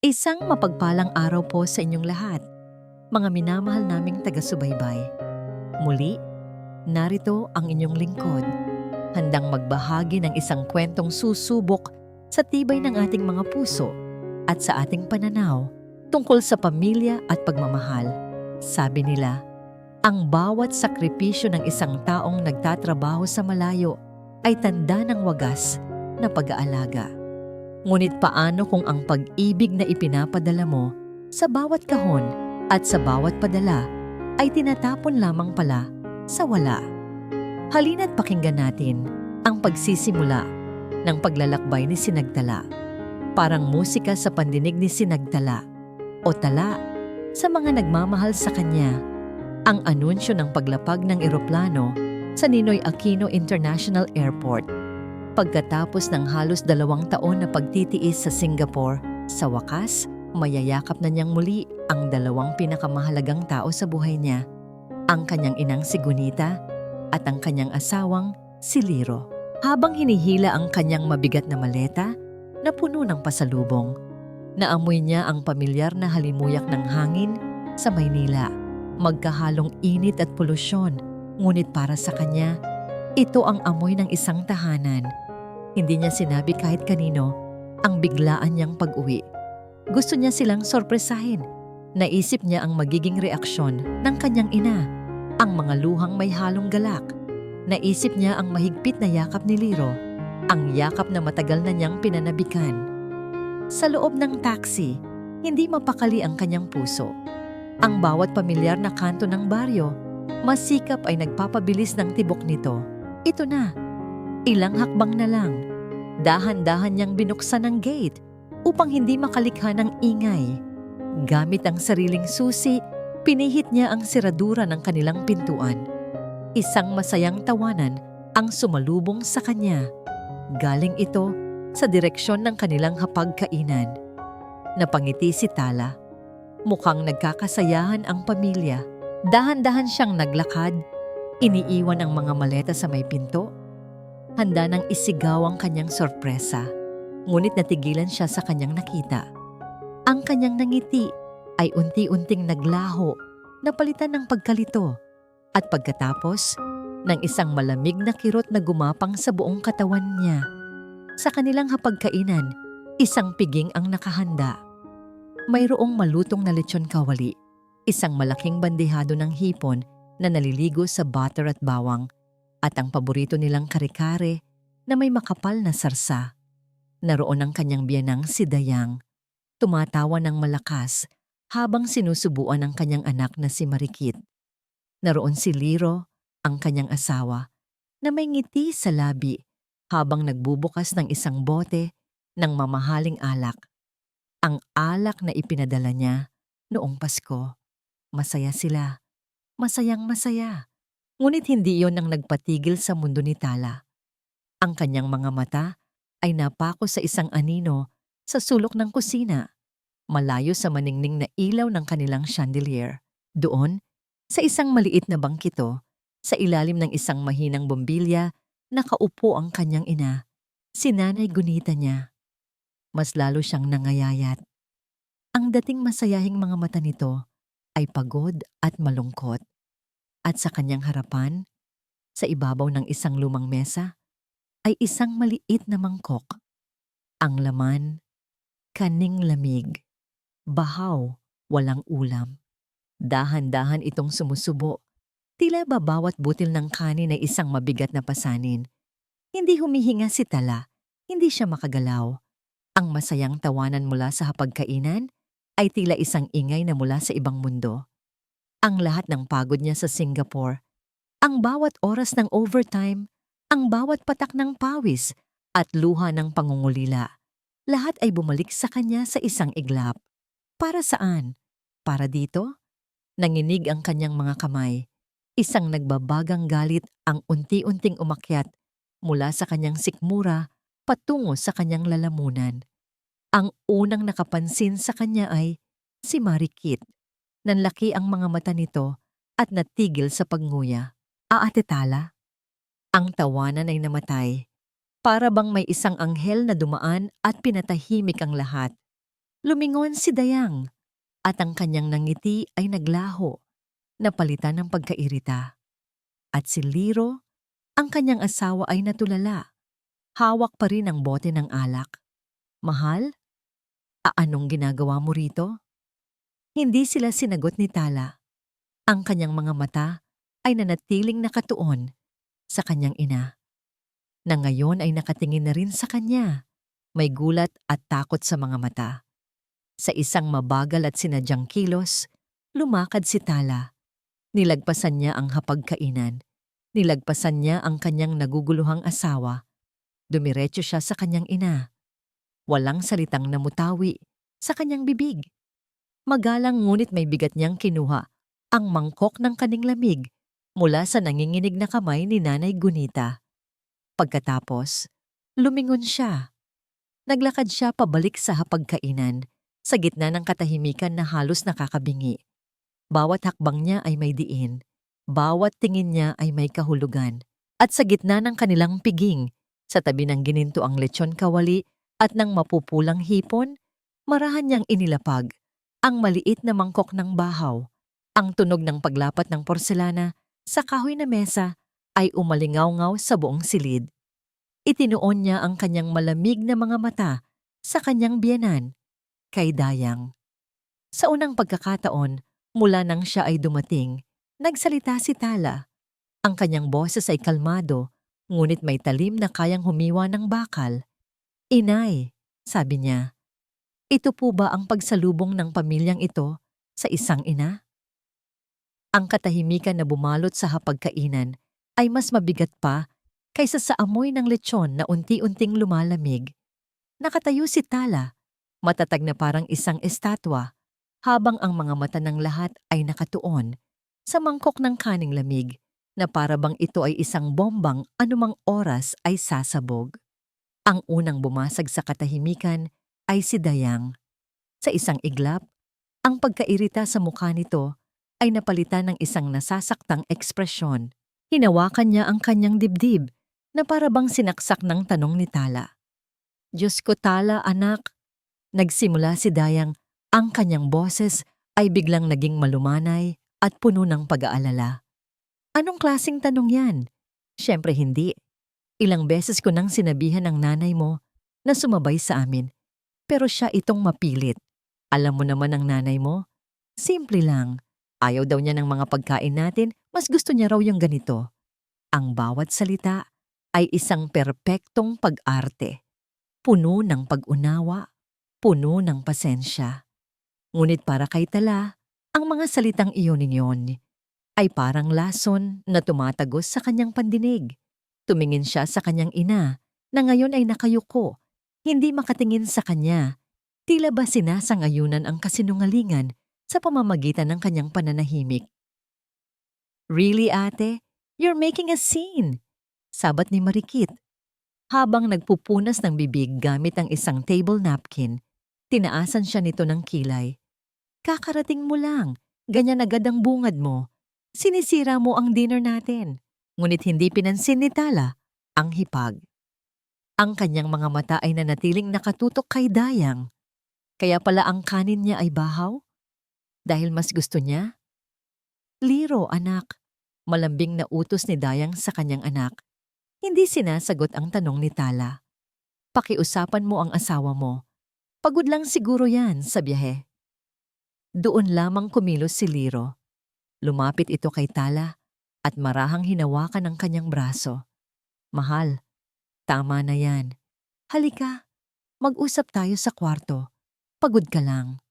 Isang mapagpalang araw po sa inyong lahat, mga minamahal naming taga-subaybay. Muli, narito ang inyong lingkod, handang magbahagi ng isang kwentong susubok sa tibay ng ating mga puso at sa ating pananaw tungkol sa pamilya at pagmamahal. Sabi nila, ang bawat sakripisyo ng isang taong nagtatrabaho sa malayo ay tanda ng wagas na pag-aalaga. Ngunit paano kung ang pag-ibig na ipinapadala mo sa bawat kahon at sa bawat padala ay tinatapon lamang pala sa wala? Halina't pakinggan natin ang pagsisimula ng paglalakbay ni Sinagtala. Parang musika sa pandinig ni Sinagtala o tala sa mga nagmamahal sa kanya. Ang anunsyo ng paglapag ng eroplano sa Ninoy Aquino International Airport. Pagkatapos ng halos 2 taon na pagtitiis sa Singapore, sa wakas, mayayakap na niyang muli ang 2 pinakamahalagang tao sa buhay niya, ang kanyang inang si Gunita at ang kanyang asawang si Liro. Habang hinihila ang kanyang mabigat na maleta na puno ng pasalubong, naamoy niya ang pamilyar na halimuyak ng hangin sa Maynila. Magkahalong init at polusyon, ngunit para sa kanya, ito ang amoy ng isang tahanan. Hindi niya sinabi kahit kanino ang biglaan niyang pag-uwi. Gusto niya silang sorpresahin. Naisip niya ang magiging reaksyon ng kanyang ina, ang mga luhang may halong galak. Naisip niya ang mahigpit na yakap ni Liro, ang yakap na matagal na niyang pinanabikan. Sa loob ng taxi, hindi mapakali ang kanyang puso. Ang bawat pamilyar na kanto ng baryo, masikap ay nagpapabilis ng tibok nito. Ito na. Ilang hakbang na lang. Dahan-dahan niyang binuksan ang gate upang hindi makalikha ng ingay. Gamit ang sariling susi, pinihit niya ang siradura ng kanilang pintuan. Isang masayang tawanan ang sumalubong sa kanya. Galing ito sa direksyon ng kanilang hapagkainan. Napangiti si Tala. Mukhang nagkakasayahan ang pamilya. Dahan-dahan siyang naglakad. Iniiwan ang mga maleta sa may pinto. Handa nang isigaw ang kanyang sorpresa. Ngunit natigilan siya sa kanyang nakita. Ang kanyang nangiti ay unti-unting naglaho, napalitan ng pagkalito. At pagkatapos, ng isang malamig na kirot na gumapang sa buong katawan niya. Sa kanilang hapagkainan, isang piging ang nakahanda. Mayroong malutong na lechon kawali, isang malaking bandehado ng hipon na naliligo sa butter at bawang, at ang paborito nilang kare-kare na may makapal na sarsa. Naroon ang kanyang biyanang si Dayang, tumatawa ng malakas habang sinusubuan ang kanyang anak na si Marikit. Naroon si Liro, ang kanyang asawa, na may ngiti sa labi habang nagbubukas ng isang bote ng mamahaling alak. Ang alak na ipinadala niya noong Pasko. Masaya sila. Masayang masaya. Ngunit hindi iyon ang nagpatigil sa mundo ni Tala. Ang kanyang mga mata ay napako sa isang anino sa sulok ng kusina, malayo sa maningning na ilaw ng kanilang chandelier. Doon, sa isang maliit na bangkito, sa ilalim ng isang mahinang bombilya, nakaupo ang kanyang ina, si Nanay Gunita niya. Mas lalo siyang nangayayat. Ang dating masayahing mga mata nito ay pagod at malungkot. At sa kanyang harapan, sa ibabaw ng isang lumang mesa, ay isang maliit na mangkok. Ang laman, kaning lamig, bahaw, walang ulam. Dahan-dahan itong sumusubo, tila ba bawat butil ng kanin ay isang mabigat na pasanin. Hindi humihinga si Tala, hindi siya makagalaw. Ang masayang tawanan mula sa hapagkainan ay tila isang ingay na mula sa ibang mundo. Ang lahat ng pagod niya sa Singapore, ang bawat oras ng overtime, ang bawat patak ng pawis at luha ng pangungulila, lahat ay bumalik sa kanya sa isang iglap. Para saan? Para dito? Nanginig ang kanyang mga kamay. Isang nagbabagang galit ang unti-unting umakyat mula sa kanyang sikmura patungo sa kanyang lalamunan. Ang unang nakapansin sa kanya ay si Marikit. Nanlaki ang mga mata nito at natigil sa pagnguya. Ate Tala? Ang tawanan ay namatay. Para bang may isang anghel na dumaan at pinatahimik ang lahat. Lumingon si Dayang at ang kanyang nangiti ay naglaho, napalitan ng pagkairita. At si Liro, ang kanyang asawa ay natulala. Hawak pa rin ang bote ng alak. Mahal, anong ginagawa mo rito? Hindi sila sinagot ni Tala. Ang kanyang mga mata ay nanatiling nakatuon sa kanyang ina, na ngayon ay nakatingin na rin sa kanya. May gulat at takot sa mga mata. Sa isang mabagal at sinadyang kilos, lumakad si Tala. Nilagpasan niya ang hapagkainan. Nilagpasan niya ang kanyang naguguluhang asawa. Dumiretso siya sa kanyang ina. Walang salitang namutawi sa kanyang bibig. Magalang ngunit may bigat niyang kinuha ang mangkok ng kaning lamig mula sa nanginginig na kamay ni Nanay Gunita. Pagkatapos, lumingon siya. Naglakad siya pabalik sa hapagkainan sa gitna ng katahimikan na halos nakakabingi. Bawat hakbang niya ay may diin. Bawat tingin niya ay may kahulugan. At sa gitna ng kanilang piging, sa tabi ng gininto ang lechon kawali at ng mapupulang hipon, marahan niyang inilapag ang maliit na mangkok ng bahaw. Ang tunog ng paglapat ng porselana sa kahoy na mesa ay umalingaw-ngaw sa buong silid. Itinuon niya ang kanyang malamig na mga mata sa kanyang biyenan, kay Dayang. Sa unang pagkakataon, mula nang siya ay dumating, nagsalita si Tala. Ang kanyang boses ay kalmado, ngunit may talim na kayang humiwa ng bakal. "Inay," sabi niya, "ito po ba ang pagsalubong ng pamilyang ito sa isang ina?" Ang katahimikan na bumalot sa hapagkainan ay mas mabigat pa kaysa sa amoy ng lechon na unti-unting lumalamig. Nakatayo si Tala, matatag na parang isang estatwa, habang ang mga mata ng lahat ay nakatuon sa mangkok ng kaning lamig na para bang ito ay isang bombang anumang oras ay sasabog. Ang unang bumasag sa katahimikan ay si Dayang. Sa isang iglap, ang pagkairita sa mukha nito ay napalitan ng isang nasasaktang ekspresyon. Hinawakan niya ang kanyang dibdib na para bang sinaksak ng tanong ni Tala. "Diyos ko, Tala, anak." Nagsimula si Dayang, ang kanyang boses ay biglang naging malumanay at puno ng pag-aalala. "Anong klaseng tanong yan?" "Siyempre hindi. Ilang beses ko nang sinabihan ng nanay mo na sumabay sa amin, pero siya itong mapilit. Alam mo naman ang nanay mo? Simple lang. Ayaw daw niya ng mga pagkain natin, mas gusto niya raw yung ganito." Ang bawat salita ay isang perpektong pag-arte. Puno ng pag-unawa, puno ng pasensya. Ngunit para kay Tala, ang mga salitang iyon ay parang lason na tumatagos sa kanyang pandinig. Tumingin siya sa kanyang ina na ngayon ay nakayuko, hindi makatingin sa kanya. Tila ba sinasangayunan ang kasinungalingan sa pamamagitan ng kanyang pananahimik. "Really, ate? You're making a scene," sabat ni Marikit. Habang nagpupunas ng bibig gamit ang isang table napkin, tinaasan siya nito ng kilay. "Kakarating mo lang, ganyan agad ang bungad mo. Sinisira mo ang dinner natin." Ngunit hindi pinansin ni Tala ang hipag. Ang kanyang mga mata ay nanatiling nakatutok kay Dayang. Kaya pala ang kanin niya ay bahaw? Dahil mas gusto niya? "Liro, anak." Malambing na utos ni Dayang sa kanyang anak. Hindi sinasagot ang tanong ni Tala. "Pakiusapan mo ang asawa mo. Pagod lang siguro yan sa biyahe." Doon lamang kumilos si Liro. Lumapit ito kay Tala at marahang hinawakan ang kanyang braso. "Mahal, tama na yan. Halika, mag-usap tayo sa kwarto. Pagod ka lang."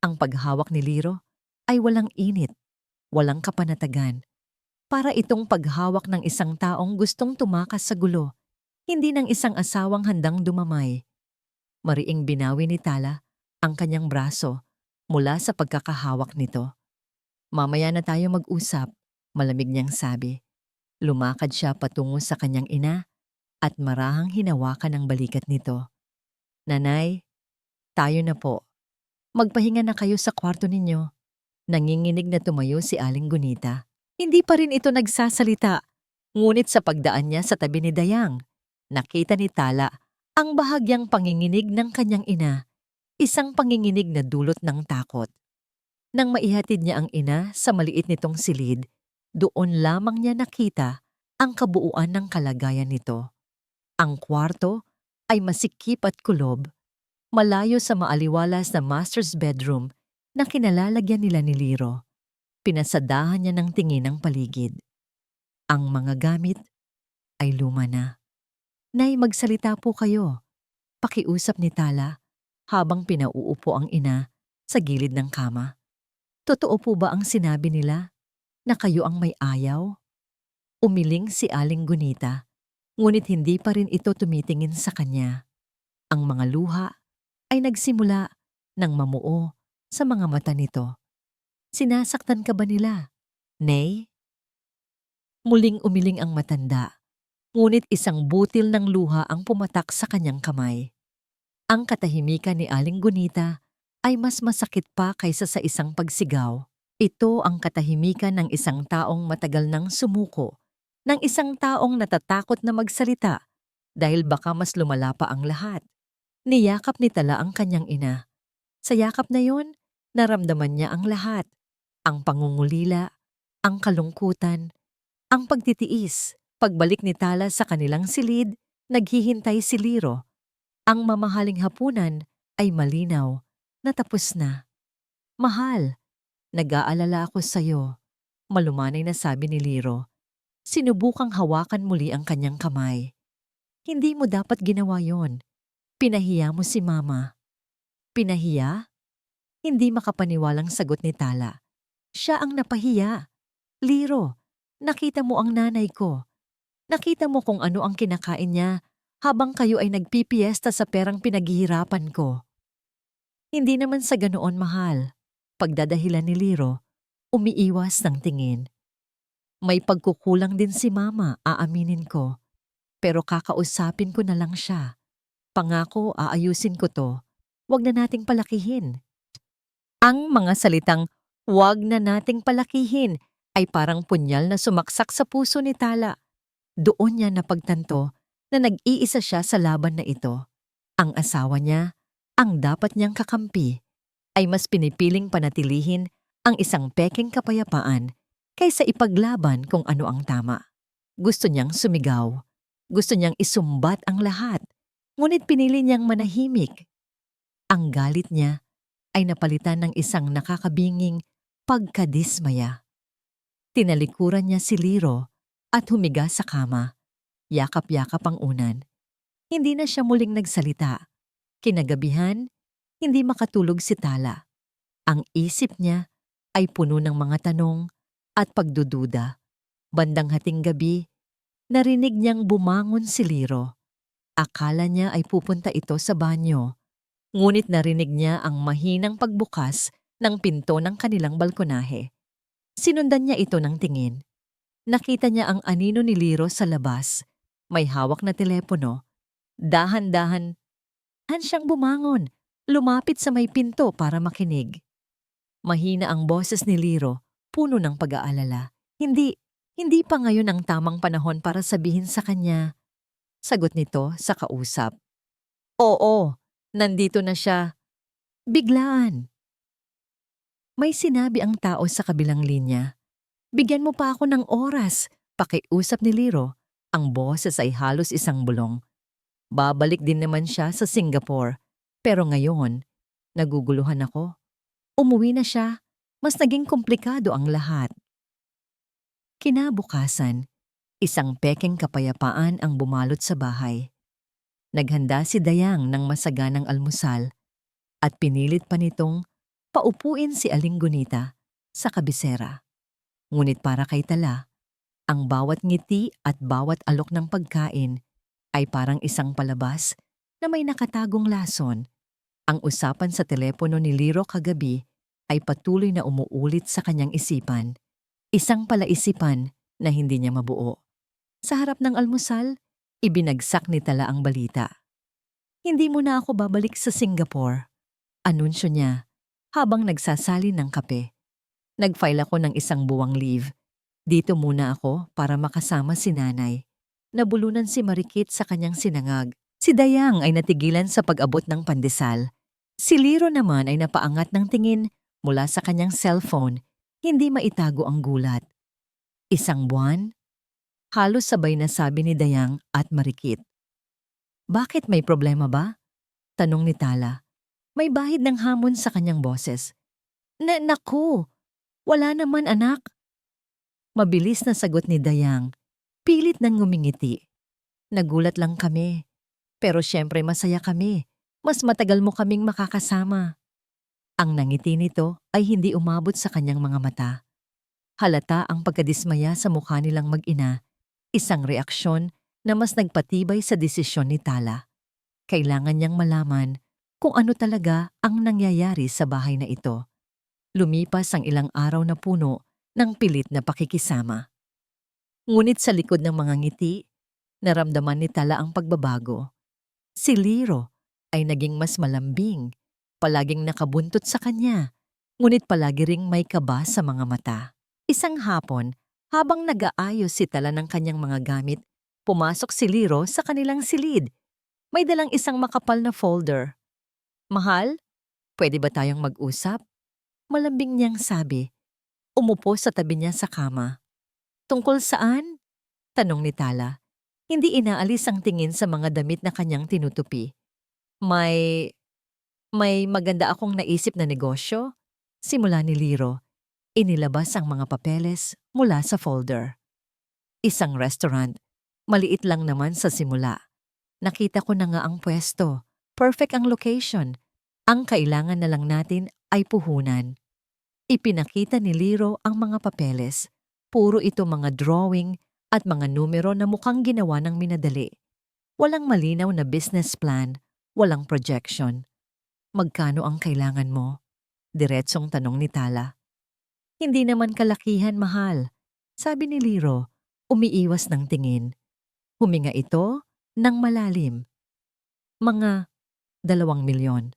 Ang paghawak ni Liro ay walang init, walang kapanatagan. Para itong paghawak ng isang taong gustong tumakas sa gulo, hindi ng isang asawang handang dumamay. Mariing binawi ni Tala ang kanyang braso mula sa pagkakahawak nito. "Mamaya na tayo mag-usap," malamig niyang sabi. Lumakad siya patungo sa kanyang ina at marahang hinawakan ang balikat nito. "Nanay, tayo na po. Magpahinga na kayo sa kwarto ninyo." Nanginginig na tumayo si Aling Gunita. Hindi pa rin ito nagsasalita, ngunit sa pagdaan niya sa tabi ni Dayang, nakita ni Tala ang bahagyang panginginig ng kanyang ina. isang panginginig na dulot ng takot. Nang maihatid niya ang ina sa maliit nitong silid, doon lamang niya nakita ang kabuuan ng kalagayan nito. Ang kwarto ay masikip at kulob, malayo sa maaliwalas na master's bedroom na kinalalagyan nila ni Liro. Pinasadahan niya ng tingin ang paligid. Ang mga gamit ay luma na. "Nay, magsalita po kayo," pakiusap ni Tala habang pinauupo ang ina sa gilid ng kama. "Totoo po ba ang sinabi nila na kayo ang may ayaw?" Umiling si Aling Gunita, ngunit hindi pa rin ito tumitingin sa kanya. Ang mga luha ay nagsimula ng mamuo sa mga mata nito. "Sinasaktan ka ba nila, Nay?" Muling umiling ang matanda, ngunit isang butil ng luha ang pumatak sa kanyang kamay. Ang katahimikan ni Aling Gunita ay mas masakit pa kaysa sa isang pagsigaw. Ito ang katahimikan ng isang taong matagal nang sumuko, ng isang taong natatakot na magsalita dahil baka mas lumala pa ang lahat. Niyakap ni Tala ang kanyang ina. Sa yakap na yon, naramdaman niya ang lahat. Ang pangungulila, ang kalungkutan, ang pagtitiis. Pagbalik ni Tala sa kanilang silid, naghihintay si Liro. Ang mamahaling hapunan ay malinaw na tapos na. "Mahal, nag-aalala ako sa'yo," malumanay na sabi ni Liro. Sinubukang hawakan muli ang kanyang kamay. "Hindi mo dapat ginawa yon. Pinahiya mo si Mama." "Pinahiya?" Hindi makapaniwalang sagot ni Tala. "Siya ang napahiya. Liro, nakita mo ang nanay ko. Nakita mo kung ano ang kinakain niya habang kayo ay nagpipiesta sa perang pinaghihirapan ko." "Hindi naman sa ganoon, mahal." Pagdadahilan ni Liro, umiiwas ng tingin. "May pagkukulang din si Mama, aaminin ko. Pero kakausapin ko na lang siya. Pangako, aayusin ko to. Huwag na nating palakihin." Ang mga salitang "wag na nating palakihin" ay parang punyal na sumaksak sa puso ni Tala. Doon niya napagtanto na nag-iisa siya sa laban na ito. Ang asawa niya, ang dapat niyang kakampi, ay mas pinipiling panatilihin ang isang pekeng kapayapaan kaysa ipaglaban kung ano ang tama. Gusto niyang sumigaw. Gusto niyang isumbat ang lahat. Ngunit pinili niyang manahimik. Ang galit niya ay napalitan ng isang nakakabinging pagkadismaya. Tinalikuran niya si Liro at humiga sa kama. Yakap-yakap ang unan. Hindi na siya muling nagsalita. Kinagabihan, hindi makatulog si Tala. Ang isip niya ay puno ng mga tanong at pagdududa. Bandang hating gabi, narinig niyang bumangon si Liro. Akala niya ay pupunta ito sa banyo. Ngunit narinig niya ang mahinang pagbukas ng pinto ng kanilang balkonahe. Sinundan niya ito ng tingin. Nakita niya ang anino ni Liro sa labas. May hawak na telepono. Dahan-dahan siyang bumangon, lumapit sa may pinto para makinig. Mahina ang boses ni Liro, puno ng pag-aalala. Hindi pa ngayon ang tamang panahon para sabihin sa kanya." Sagot nito sa kausap. "Oo, nandito na siya." Biglaan. May sinabi ang tao sa kabilang linya. "Bigyan mo pa ako ng oras," pakiusap ni Liro. Ang boses ay halos isang bulong. Babalik din naman siya sa Singapore. Pero ngayon, naguguluhan ako. Umuwi na siya. Mas naging komplikado ang lahat. Kinabukasan, isang pekeng kapayapaan ang bumalot sa bahay. Naghanda si Dayang ng masaganang almusal at pinilit pa nitong paupuin si Aling Gunita sa kabisera. Ngunit para kay Tala, ang bawat ngiti at bawat alok ng pagkain ay parang isang palabas na may nakatagong lason. Ang usapan sa telepono ni Liro kagabi ay patuloy na umuulit sa kanyang isipan. Isang palaisipan na hindi niya mabuo. Sa harap ng almusal, ibinagsak ni Tala ang balita. "Hindi mo na ako babalik sa Singapore," anunsyo niya habang nagsasali ng kape. "Nag-file ako ng 1 buwang leave. Dito muna ako para makasama si nanay." Nabulunan si Marikit sa kanyang sinangag. Si Dayang ay natigilan sa pag-abot ng pandesal. Si Liro naman ay napaangat ng tingin mula sa kanyang cellphone, hindi maitago ang gulat. Isang buwan? Halos sabay na sabi ni Dayang at Marikit. Bakit, may problema ba? Tanong ni Tala. May bahid ng hamon sa kanyang boses. Naku! Wala naman, anak. Mabilis na sagot ni Dayang. Pilit nang ngumingiti. Nagulat lang kami. Pero syempre masaya kami. Mas matagal mo kaming makakasama. Ang nangiti nito ay hindi umabot sa kanyang mga mata. Halata ang pagkadismaya sa mukha nilang mag-ina, isang reaksyon na mas nagpatibay sa desisyon ni Tala. Kailangan niyang malaman kung ano talaga ang nangyayari sa bahay na ito. Lumipas ang ilang araw na puno ng pilit na pakikisama. Ngunit sa likod ng mga ngiti, naramdaman ni Tala ang pagbabago. Si Liro ay naging mas malambing, palaging nakabuntot sa kanya, ngunit palagi ring may kaba sa mga mata. Isang hapon, habang nag-aayos si Tala ng kanyang mga gamit, pumasok si Liro sa kanilang silid. May dalang isang makapal na folder. Mahal, pwede ba tayong mag-usap? Malambing niyang sabi. Umupo sa tabi niya sa kama. Tungkol saan? Tanong ni Tala. Hindi inaalis ang tingin sa mga damit na kanyang tinutupi. May maganda akong naisip na negosyo? Simula ni Liro. Inilabas ang mga papeles mula sa folder. Isang restaurant. Maliit lang naman sa simula. Nakita ko na nga ang pwesto. Perfect ang location. Ang kailangan na lang natin ay puhunan. Ipinakita ni Liro ang mga papeles. Puro ito mga drawing at mga numero na mukhang ginawa ng minadali. Walang malinaw na business plan, walang projection. Magkano ang kailangan mo? Diretsong tanong ni Tala. Hindi naman kalakihan, mahal. Sabi ni Liro, umiiwas ng tingin. Huminga ito ng malalim. Mga 2 milyon.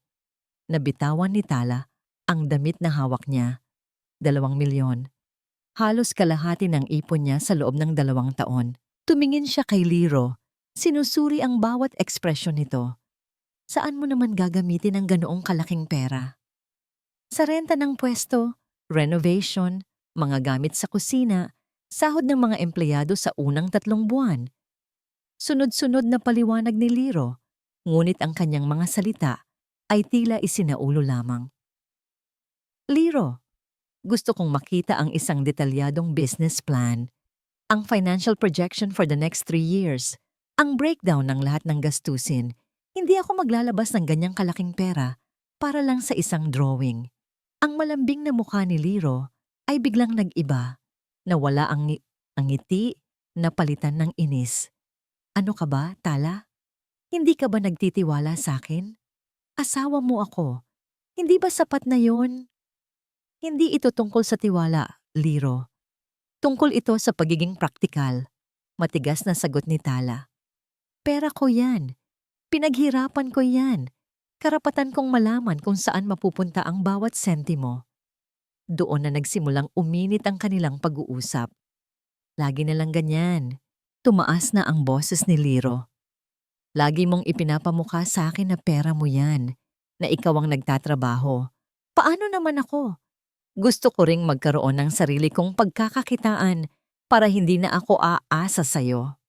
Nabitawan ni Tala ang damit na hawak niya. 2 milyon. Halos kalahati ng ipon niya sa loob ng 2 taon. Tumingin siya kay Liro. Sinusuri ang bawat ekspresyon nito. Saan mo naman gagamitin ang ganoong kalaking pera? Sa renta ng pwesto, renovation, mga gamit sa kusina, sahod ng mga empleyado sa unang 3 buwan. Sunod-sunod na paliwanag ni Liro, ngunit ang kanyang mga salita ay tila isinaulo lamang. Liro, gusto kong makita ang isang detalyadong business plan, ang financial projection for the next 3 years, ang breakdown ng lahat ng gastusin. Hindi ako maglalabas ng ganyang kalaking pera para lang sa isang drawing. Ang malambing na mukha ni Liro ay biglang nag-iba, nawala ang ngiti na palitan ng inis. Ano ka ba, Tala? Hindi ka ba nagtitiwala sa akin? Asawa mo ako. Hindi ba sapat na yon? Hindi ito tungkol sa tiwala, Liro. Tungkol ito sa pagiging praktikal. Matigas na sagot ni Tala. Pera ko yan. Pinaghirapan ko yan. Karapatan kong malaman kung saan mapupunta ang bawat sentimo. Doon na nagsimulang uminit ang kanilang pag-uusap. Lagi na lang ganyan. Tumaas na ang boses ni Liro. Lagi mong ipinapamukha sa akin na pera mo yan, na ikaw ang nagtatrabaho. Paano naman ako? Gusto ko ring magkaroon ng sarili kong pagkakakitaan para hindi na ako aasa sa'yo.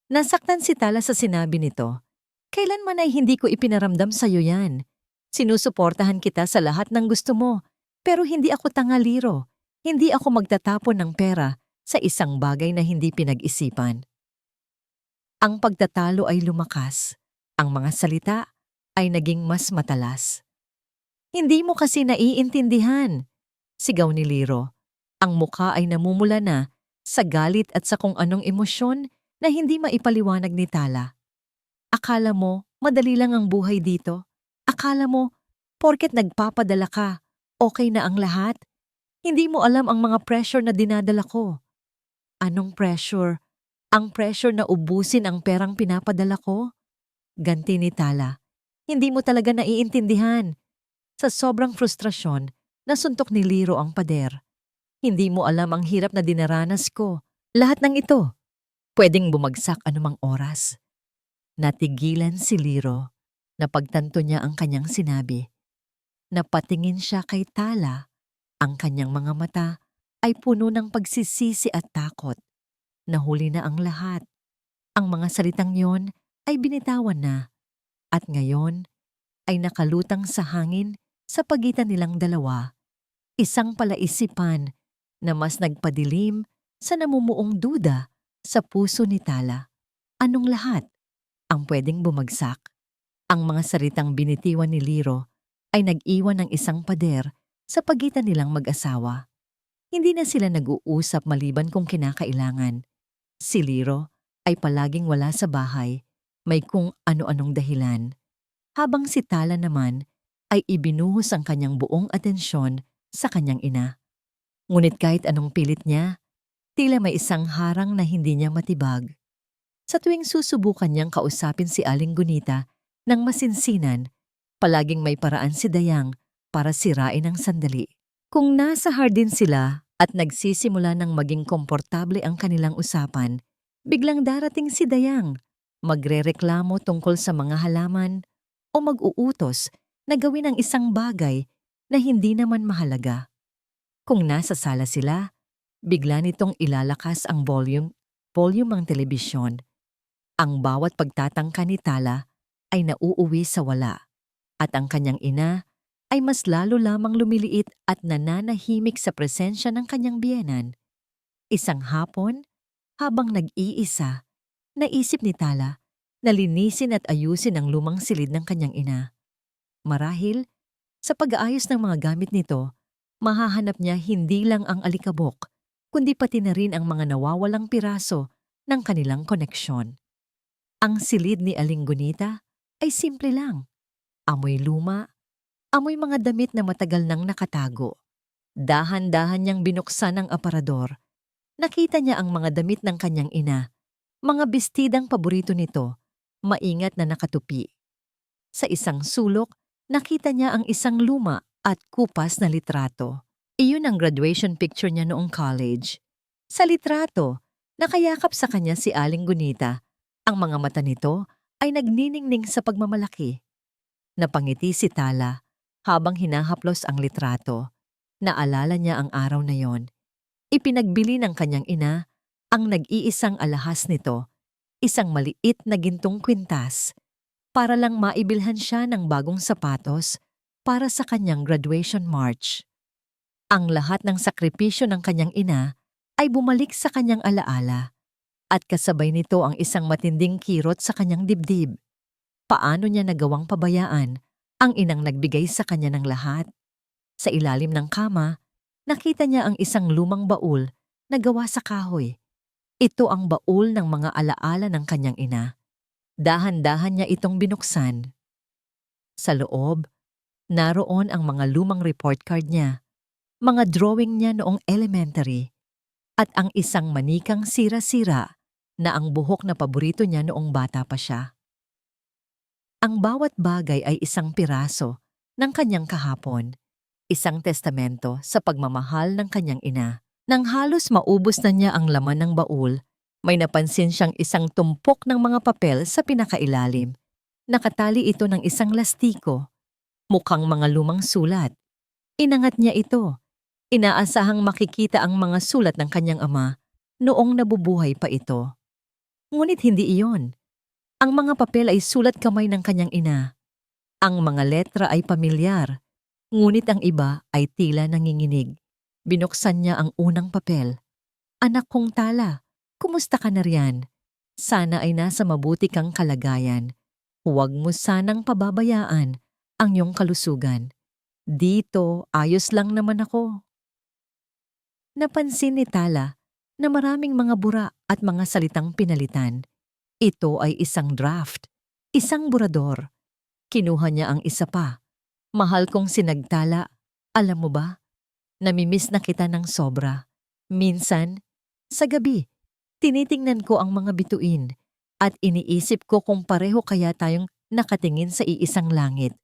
Nasaktan si Tala sa sinabi nito. Kailanman ay hindi ko ipinaramdam sa'yo yan. Sinusuportahan kita sa lahat ng gusto mo, pero hindi ako tanga, Liro. Hindi ako magtatapon ng pera sa isang bagay na hindi pinag-isipan. Ang pagtatalo ay lumakas. Ang mga salita ay naging mas matalas. Hindi mo kasi naiintindihan, sigaw ni Liro. Ang mukha ay namumula na sa galit at sa kung anong emosyon na hindi maipaliwanag ni Tala. Akala mo madali lang ang buhay dito? Akala mo porket nagpapadala ka, okay na ang lahat? Hindi mo alam ang mga pressure na dinadala ko. Anong pressure? Ang pressure na ubusin ang perang pinapadala ko? Ganti ni Tala. Hindi mo talaga naiintindihan. Sa sobrang frustrasyon, nasuntok ni Liro ang pader. Hindi mo alam ang hirap na dinaranas ko. Lahat ng ito, pwedeng bumagsak anumang oras. Natigilan si Liro. Napagtanto niya ang kanyang sinabi. Napatingin siya kay Tala. Ang kanyang mga mata ay puno ng pagsisisi at takot. Nahuli na ang lahat. Ang mga salitang yon ay binitawan na at ngayon ay nakalutang sa hangin sa pagitan nilang dalawa. Isang palaisipan na mas nagpadilim sa namumuong duda sa puso ni Tala. Anong lahat ang pwedeng bumagsak? Ang mga salitang binitiwan ni Liro ay nag-iwan ng isang pader sa pagitan nilang mag-asawa. Hindi na sila nag-uusap maliban kung kinakailangan. Si Liro ay palaging wala sa bahay, may kung ano-anong dahilan. Habang si Tala naman ay ibinuhos ang kanyang buong atensyon sa kanyang ina. Ngunit kahit anong pilit niya, tila may isang harang na hindi niya matibag. Sa tuwing susubukan niyang kausapin si Aling Gunita ng masinsinan, palaging may paraan si Dayang para sirain ang sandali. Kung nasa hardin sila at nagsisimula ng maging komportable ang kanilang usapan, biglang darating si Dayang, magrereklamo tungkol sa mga halaman o mag-uutos na gawin ang isang bagay na hindi naman mahalaga. Kung nasa sala sila, bigla nitong ilalakas ang volume ang telebisyon. Ang bawat pagtatangka ni Tala ay nauuwi sa wala at ang kanyang ina ay mas lalo lamang lumiliit at nananahimik sa presensya ng kanyang biyenan. Isang hapon, habang nag-iisa, naisip ni Tala na linisin at ayusin ang lumang silid ng kanyang ina. Marahil, sa pag-aayos ng mga gamit nito, mahahanap niya hindi lang ang alikabok, kundi pati na rin ang mga nawawalang piraso ng kanilang koneksyon. Ang silid ni Aling Gunita ay simple lang. Amoy luma, amoy mga damit na matagal nang nakatago. Dahan-dahan niyang binuksan ang aparador. Nakita niya ang mga damit ng kanyang ina, mga bestidang paborito nito, maingat na nakatupi. Sa isang sulok, nakita niya ang isang luma at kupas na litrato. Iyon ang graduation picture niya noong college. Sa litrato, nakayakap sa kanya si Aling Gunita. Ang mga mata nito ay nagniningning sa pagmamalaki. Napangiti si Tala habang hinahaplos ang litrato. Naalala niya ang araw na yon. Ipinagbili ng kanyang ina ang nag-iisang alahas nito, isang maliit na gintong kwintas, para lang maibilhan siya ng bagong sapatos para sa kanyang graduation march. Ang lahat ng sakripisyo ng kanyang ina ay bumalik sa kanyang alaala at kasabay nito ang isang matinding kirot sa kanyang dibdib. Paano niya nagawang pabayaan ang inang nagbigay sa kanya ng lahat? Sa ilalim ng kama, nakita niya ang isang lumang baul na gawa sa kahoy. Ito ang baul ng mga alaala ng kanyang ina. Dahan-dahan niya itong binuksan. Sa loob, naroon ang mga lumang report card niya, mga drawing niya noong elementary, at ang isang manikang sira-sira na ang buhok na paborito niya noong bata pa siya. Ang bawat bagay ay isang piraso ng kanyang kahapon, isang testamento sa pagmamahal ng kanyang ina. Nang halos maubos na niya ang laman ng baul, may napansin siyang isang tumpok ng mga papel sa pinakailalim. Nakatali ito ng isang lastiko, mukhang mga lumang sulat. Inangat niya ito. Inaasahang makikita ang mga sulat ng kanyang ama noong nabubuhay pa ito. Ngunit hindi iyon. Ang mga papel ay sulat kamay ng kanyang ina. Ang mga letra ay pamilyar, ngunit ang iba ay tila nanginginig. Binuksan niya ang unang papel. Anak kong Tala, kumusta ka na riyan? Sana ay nasa mabuti kang kalagayan. Huwag mo sanang pababayaan ang iyong kalusugan. Dito, ayos lang naman ako. Napansin ni Tala na maraming mga bura at mga salitang pinalitan. Ito ay isang draft, isang burador. Kinuha niya ang isa pa. Mahal kong sinagtala, alam mo ba? Namimiss na kita ng sobra. Minsan, sa gabi, tinitingnan ko ang mga bituin at iniisip ko kung pareho kaya tayong nakatingin sa iisang langit.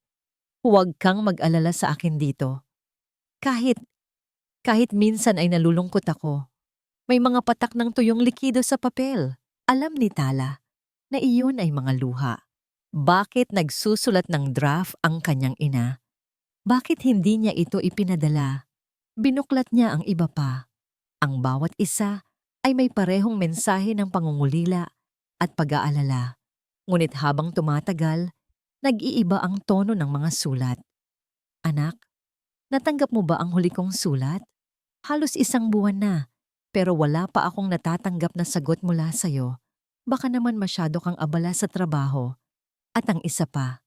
Huwag kang mag-alala sa akin dito. Kahit minsan ay nalulungkot ako. May mga patak ng tuyong likido sa papel. Alam ni Tala na iyon ay mga luha. Bakit nagsusulat ng draft ang kanyang ina? Bakit hindi niya ito ipinadala? Binuklat niya ang iba pa. Ang bawat isa ay may parehong mensahe ng pangungulila at pag-aalala. Ngunit habang tumatagal, nag-iiba ang tono ng mga sulat. Anak, natanggap mo ba ang huli kong sulat? Halos 1 buwan na, pero wala pa akong natatanggap na sagot mula sa'yo. Baka naman masyado kang abala sa trabaho. At ang isa pa,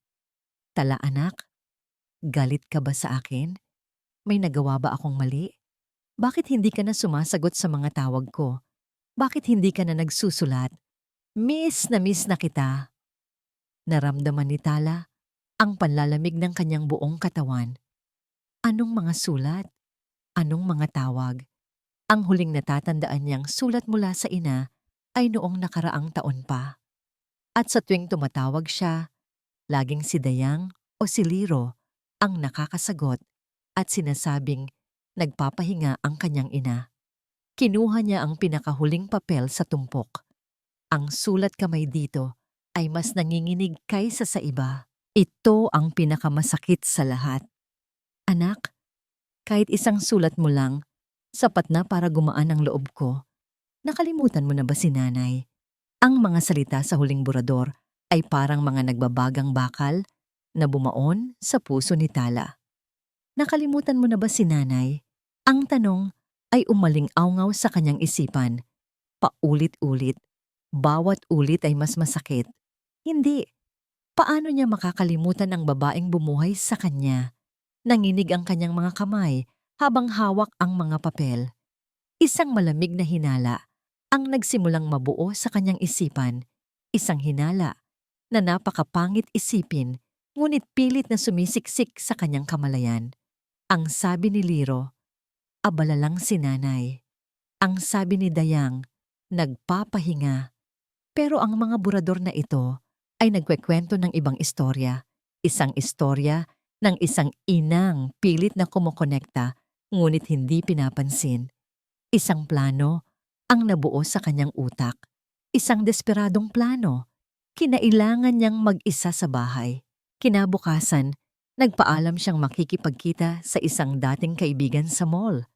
tala anak, galit ka ba sa akin? May nagawa ba akong mali? Bakit hindi ka na sumasagot sa mga tawag ko? Bakit hindi ka na nagsusulat? Miss na kita. Naramdaman ni Tala ang panlalamig ng kanyang buong katawan. Anong mga sulat? Anong mga tawag? Ang huling natatandaan niyang sulat mula sa ina ay noong nakaraang taon pa. At sa tuwing tumatawag siya, laging si Dayang o si Liro ang nakakasagot at sinasabing nagpapahinga ang kanyang ina. Kinuha niya ang pinakahuling papel sa tumpok. Ang sulat kamay dito ay mas nanginginig kaysa sa iba. Ito ang pinakamasakit sa lahat. Anak, kahit isang sulat mo lang, sapat na para gumaan ang loob ko. Nakalimutan mo na ba si nanay? Ang mga salita sa huling burador ay parang mga nagbabagang bakal na bumaon sa puso ni Tala. Nakalimutan mo na ba si nanay? Ang tanong ay umaling-awngaw sa kanyang isipan. Paulit-ulit, bawat ulit ay mas masakit. Hindi. Paano niya makakalimutan ang babaeng bumuhay sa kanya? Nanginig ang kanyang mga kamay habang hawak ang mga papel. Isang malamig na hinala ang nagsimulang mabuo sa kanyang isipan. Isang hinala na napakapangit isipin ngunit pilit na sumisiksik sa kanyang kamalayan. Ang sabi ni Liro, abala lang si nanay. Ang sabi ni Dayang, nagpapahinga. Pero ang mga burador na ito ay nagkwekwento ng ibang istorya. Isang istorya ng isang inang pilit na kumukonekta ngunit hindi pinapansin. Isang plano ang nabuo sa kanyang utak. Isang desperadong plano. Kinailangan niyang mag-isa sa bahay. Kinabukasan, nagpaalam siyang makikipagkita sa isang dating kaibigan sa mall.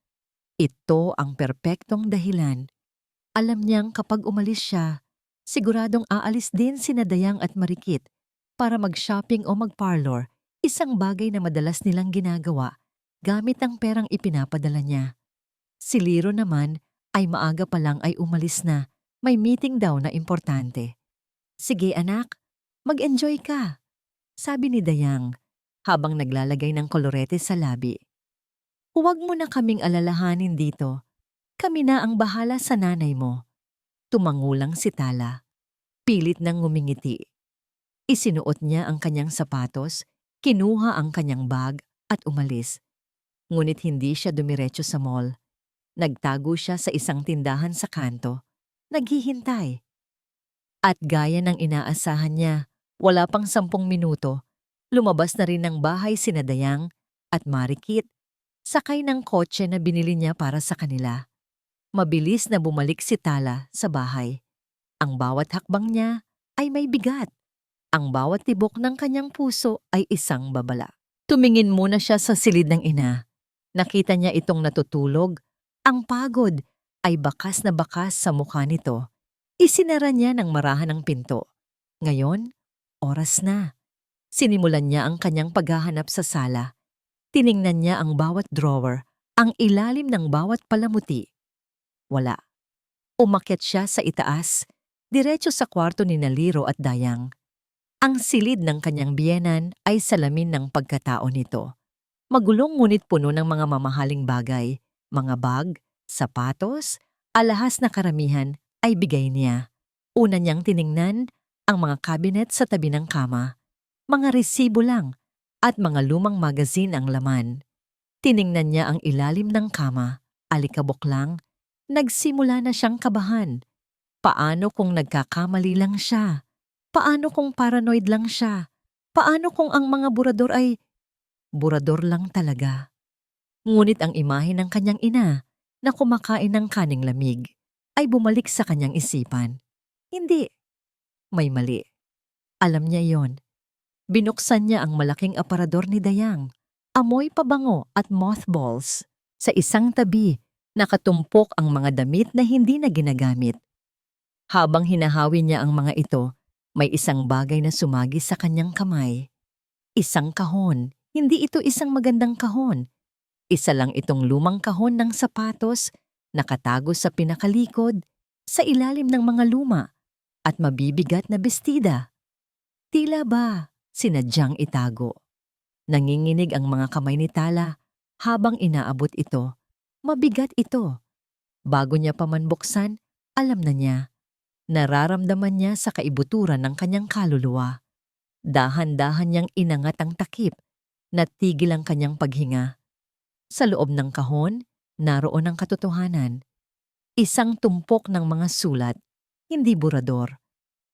Ito ang perpektong dahilan. Alam niyang kapag umalis siya, siguradong aalis din sina Dayang at Marikit para mag-shopping o mag-parlor, isang bagay na madalas nilang ginagawa gamit ang perang ipinapadala niya. Si Liro naman ay maaga pa lang ay umalis na, may meeting daw na importante. Sige anak, mag-enjoy ka, sabi ni Dayang habang naglalagay ng kolorete sa labi. Huwag mo na kaming alalahanin dito. Kami na ang bahala sa nanay mo. Tumangulang si Tala. Pilit nang ngumingiti. Isinuot niya ang kanyang sapatos, kinuha ang kanyang bag at umalis. Ngunit hindi siya dumiretso sa mall. Nagtago siya sa isang tindahan sa kanto. Naghihintay. At gaya ng inaasahan niya, wala pang 10 minuto, lumabas na rin ng bahay sina Dayang at Marikit, sakay ng kotse na binili niya para sa kanila. Mabilis na bumalik si Tala sa bahay. Ang bawat hakbang niya ay may bigat. Ang bawat tibok ng kanyang puso ay isang babala. Tumingin muna siya sa silid ng ina. Nakita niya itong natutulog. Ang pagod ay bakas na bakas sa mukha nito. Isinara niya ng marahan ang pinto. Ngayon, oras na. Sinimulan niya ang kanyang paghahanap sa sala. Tiningnan niya ang bawat drawer, ang ilalim ng bawat palamuti. Wala. Umakyat siya sa itaas, diretso sa kwarto ni Liro at Dayang. Ang silid ng kanyang biyenan ay salamin ng pagkatao nito. Magulong ngunit puno ng mga mamahaling bagay, mga bag, sapatos, alahas na karamihan ay bigay niya. Una niyang tiningnan ang mga cabinet sa tabi ng kama. Mga resibo lang at mga lumang magazine ang laman. Tiningnan niya ang ilalim ng kama, alikabok lang. Nagsimula na siyang kabahan. Paano kung nagkakamali lang siya? Paano kung paranoid lang siya? Paano kung ang mga burador ay burador lang talaga? Ngunit ang imahe ng kanyang ina na kumakain ng kaning lamig ay bumalik sa kanyang isipan. Hindi. May mali. Alam niya yon. Binuksan niya ang malaking aparador ni Dayang. Amoy pabango at mothballs. Sa isang tabi, nakatumpok ang mga damit na hindi na ginagamit. Habang hinahawi niya ang mga ito, may isang bagay na sumagi sa kanyang kamay. Isang kahon. Hindi ito isang magandang kahon. Isa lang itong lumang kahon ng sapatos, nakatago sa pinakalikod, sa ilalim ng mga luma, at mabibigat na bestida. Tila ba sinadyang itago? Nanginginig ang mga kamay ni Tala habang inaabot ito. Mabigat ito. Bago niya pa man buksan, alam na niya. Nararamdaman niya sa kaibuturan ng kanyang kaluluwa. Dahan-dahan niyang inangat ang takip. Natigil ang kanyang paghinga. Sa loob ng kahon, naroon ang katotohanan. Isang tumpok ng mga sulat, hindi burador.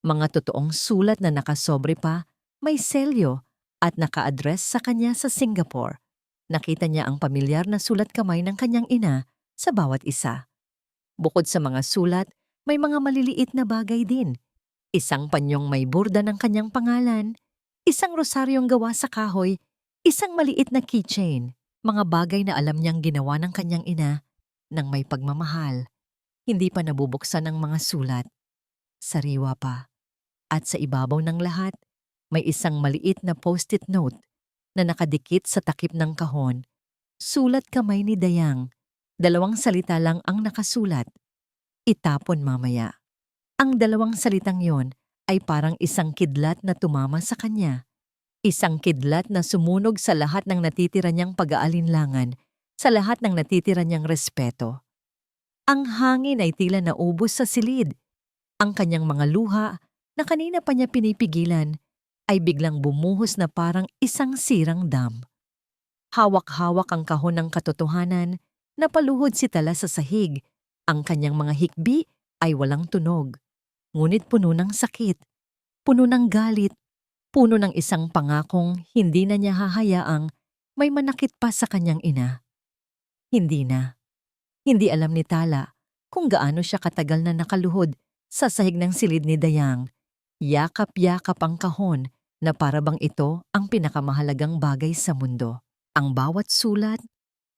Mga totoong sulat na nakasobre pa, may selyo, at naka-address sa kanya sa Singapore. Nakita niya ang pamilyar na sulat kamay ng kanyang ina sa bawat isa. Bukod sa mga sulat, may mga maliliit na bagay din. Isang panyong may burda ng kanyang pangalan, isang rosaryong gawa sa kahoy, isang maliit na keychain, mga bagay na alam niyang ginawa ng kanyang ina nang may pagmamahal. Hindi pa nabubuksan ang mga sulat. Sariwa pa. At sa ibabaw ng lahat, may isang maliit na post-it note na nakadikit sa takip ng kahon. Sulat kamay ni Dayang. 2 salita lang ang nakasulat. Itapon mamaya. Ang 2 salitang yon ay parang isang kidlat na tumama sa kanya. Isang kidlat na sumunog sa lahat ng natitira niyang pag-aalinlangan, sa lahat ng natitira niyang respeto. Ang hangin ay tila naubos sa silid. Ang kanyang mga luha, na kanina pa niya pinipigilan, ay biglang bumuhos na parang isang sirang dam. Hawak-hawak ang kahon ng katotohanan, napaluhod si Tala sa sahig. Ang kanyang mga hikbi ay walang tunog, ngunit puno ng sakit, puno ng galit, puno ng isang pangakong hindi na niya hahayaang may manakit pa sa kanyang ina. Hindi na. Hindi alam ni Tala kung gaano siya katagal na nakaluhod sa sahig ng silid ni Dayang. Yakap-yakap ang kahon na para bang ito ang pinakamahalagang bagay sa mundo. Ang bawat sulat,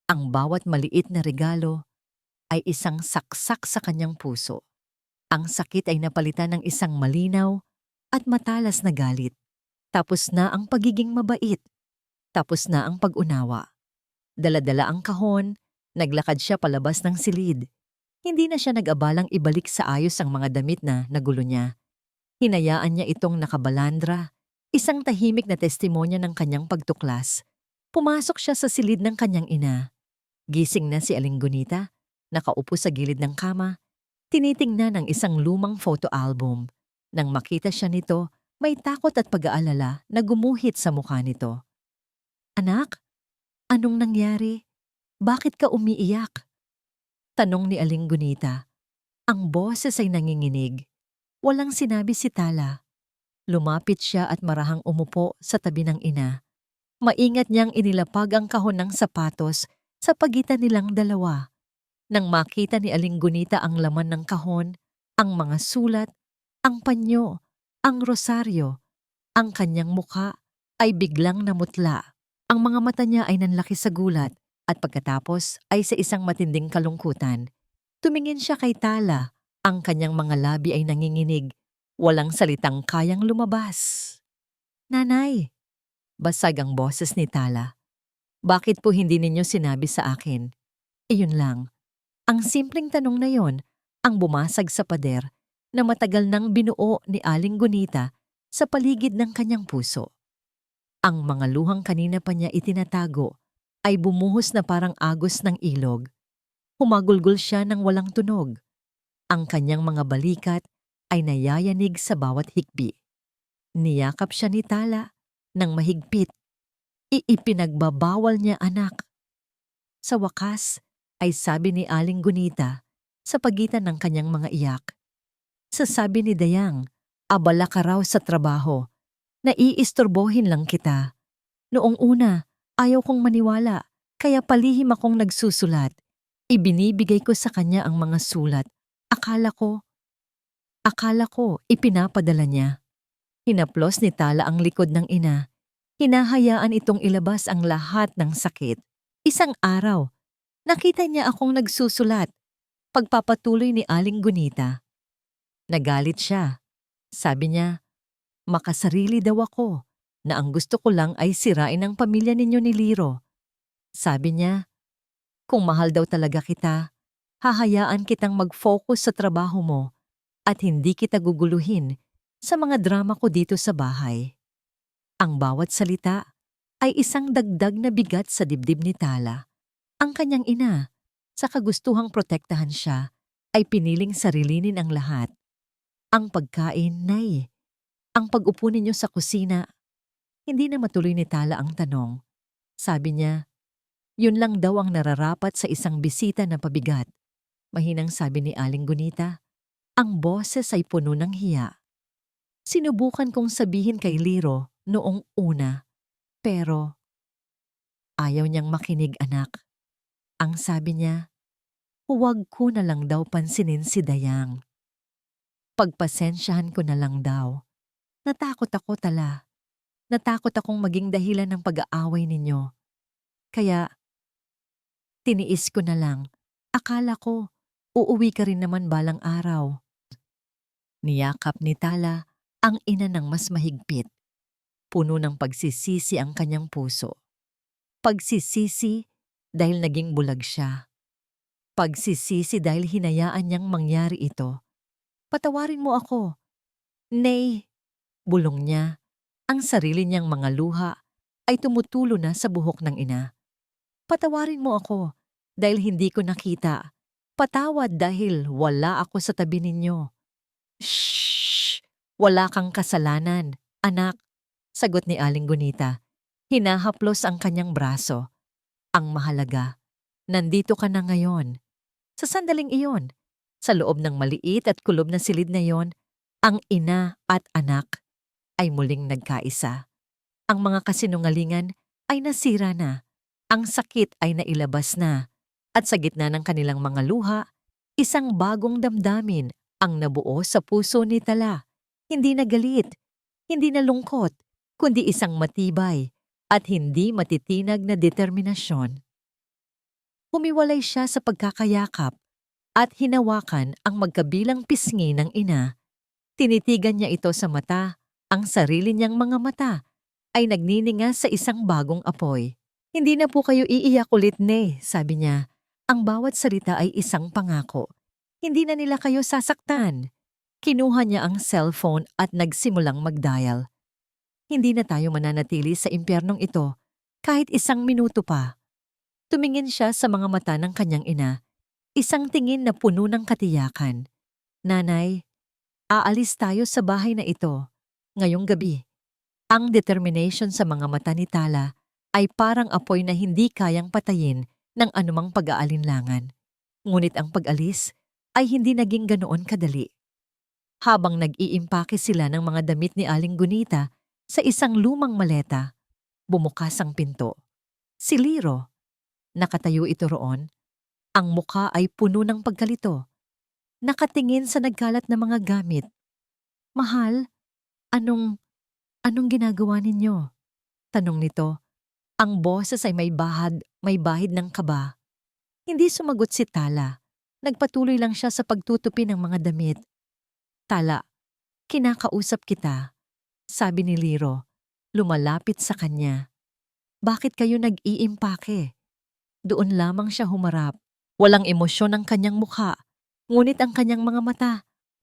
ang bawat maliit na regalo, ay isang saksak sa kanyang puso. Ang sakit ay napalitan ng isang malinaw at matalas na galit. Tapos na ang pagiging mabait. Tapos na ang pag-unawa. Dala-dala ang kahon, naglakad siya palabas ng silid. Hindi na siya nag-abalang ibalik sa ayos ang mga damit na nagulo niya. Hinayaan niya itong nakabalandra, isang tahimik na testimonya ng kanyang pagtuklas. Pumasok siya sa silid ng kanyang ina. Gising na si Aling Gunita, nakaupo sa gilid ng kama, tinitingnan ang isang lumang photo album. Nang makita siya nito, may takot at pag-aalala na gumuhit sa mukha nito. "Anak, anong nangyari? Bakit ka umiiyak?" Tanong ni Aling Gunita. Ang boses ay nanginginig. Walang sinabi si Tala. Lumapit siya at marahang umupo sa tabi ng ina. Maingat niyang inilapag ang kahon ng sapatos sa pagitan nilang dalawa. Nang makita ni Aling Gunita ang laman ng kahon, ang mga sulat, ang panyo, ang rosaryo, ang kanyang mukha ay biglang namutla. Ang mga mata niya ay nanlaki sa gulat at pagkatapos ay sa isang matinding kalungkutan. Tumingin siya kay Tala. Ang kanyang mga labi ay nanginginig. Walang salitang kayang lumabas. "Nanay," basag ang boses ni Tala. "Bakit po hindi ninyo sinabi sa akin?" Iyon lang. Ang simpleng tanong na yon ang bumasag sa pader na matagal nang binuo ni Aling Gunita sa paligid ng kanyang puso. Ang mga luhang kanina pa niya itinatago ay bumuhos na parang agos ng ilog. Humagulgol siya ng walang tunog. Ang kanyang mga balikat ay nayayanig sa bawat hikbi. Niyakap siya ni Tala ng mahigpit. Ipinagbabawal niya, anak. Sa wakas ay sabi ni Aling Gunita sa pagitan ng kanyang mga iyak. Sasabi ni Dayang, abala ka raw sa trabaho. Naiistorbohin lang kita. Noong una, ayaw kong maniwala, kaya palihim akong nagsusulat. Ibinibigay ko sa kanya ang mga sulat. Akala ko ipinapadala niya. Hinaplos ni Tala ang likod ng ina. Hinahayaan itong ilabas ang lahat ng sakit. Isang araw, nakita niya akong nagsusulat. Pagpapatuloy ni Aling Gunita. Nagalit siya. Sabi niya, makasarili daw ako na ang gusto ko lang ay sirain ang pamilya ninyo ni Liro. Sabi niya, kung mahal daw talaga kita, hahayaan kitang mag-focus sa trabaho mo at hindi kita guguluhin sa mga drama ko dito sa bahay. Ang bawat salita ay isang dagdag na bigat sa dibdib ni Tala. Ang kanyang ina, sa kagustuhang protektahan siya, ay piniling sarilinin ang lahat. Ang pagkain, Nay. Ang pag-upo ninyo sa kusina. Hindi na matuloy ni Tala ang tanong. Sabi niya, yun lang daw ang nararapat sa isang bisita na pabigat. Mahinang sabi ni Aling Gunita. Ang boses ay puno ng hiya. Sinubukan kong sabihin kay Liro noong una, pero ayaw niyang makinig, anak. Ang sabi niya, huwag ko na lang daw pansinin si Dayang. Pagpasensyahan ko na lang daw. Natakot ako, Tala. Natakot akong maging dahilan ng pag-aaway ninyo. Kaya, tiniis ko na lang. Akala ko, uuwi ka rin naman balang araw. Niyakap ni Tala ang ina ng mas mahigpit. Puno ng pagsisisi ang kanyang puso. Pagsisisi dahil naging bulag siya. Pagsisisi dahil hinayaan niyang mangyari ito. Patawarin mo ako. Nay, bulong niya. Ang sarili niyang mga luha ay tumutulo na sa buhok ng ina. Patawarin mo ako dahil hindi ko nakita. Patawad dahil wala ako sa tabi ninyo. Shhh! Wala kang kasalanan, anak, sagot ni Aling Gunita. Hinahaplos ang kanyang braso. Ang mahalaga, nandito ka na ngayon. Sa sandaling iyon, sa loob ng maliit at kulob na silid na iyon, ang ina at anak ay muling nagkaisa. Ang mga kasinungalingan ay nasira na. Ang sakit ay nailabas na. At sa gitna ng kanilang mga luha, isang bagong damdamin ang nabuo sa puso ni Tala. Hindi na galit, hindi na lungkot, kundi isang matibay at hindi matitinag na determinasyon. Humiwalay siya sa pagkakayakap at hinawakan ang magkabilang pisngi ng ina. Tinitigan niya ito sa mata. Ang sarili niyang mga mata ay nagnininga sa isang bagong apoy. Hindi na po kayo iiyak ulit, Nay, sabi niya. Ang bawat salita ay isang pangako. Hindi na nila kayo sasaktan. Kinuha niya ang cellphone at nagsimulang mag-dial. Hindi na tayo mananatili sa impyernong ito kahit isang minuto pa. Tumingin siya sa mga mata ng kanyang ina. Isang tingin na puno ng katiyakan. Nanay, aalis tayo sa bahay na ito. Ngayong gabi. Ang determination sa mga mata ni Tala ay parang apoy na hindi kayang patayin ng anumang pag-aalinlangan. Ngunit ang pag-alis ay hindi naging ganoon kadali. Habang nag-iimpake sila ng mga damit ni Aling Gunita sa isang lumang maleta, bumukas ang pinto. Si Liro. Nakatayo ito roon. Ang mukha ay puno ng pagkalito. Nakatingin sa nagkalat na mga gamit. Mahal, anong ginagawa ninyo? Tanong nito. Ang boses ay may bahid ng kaba. Hindi sumagot si Tala. Nagpatuloy lang siya sa pagtutupi ng mga damit. Tala, kinakausap kita, sabi ni Liro, lumalapit sa kanya. Bakit kayo nag-iimpake? Doon lamang siya humarap. Walang emosyon ang kanyang mukha, ngunit ang kanyang mga mata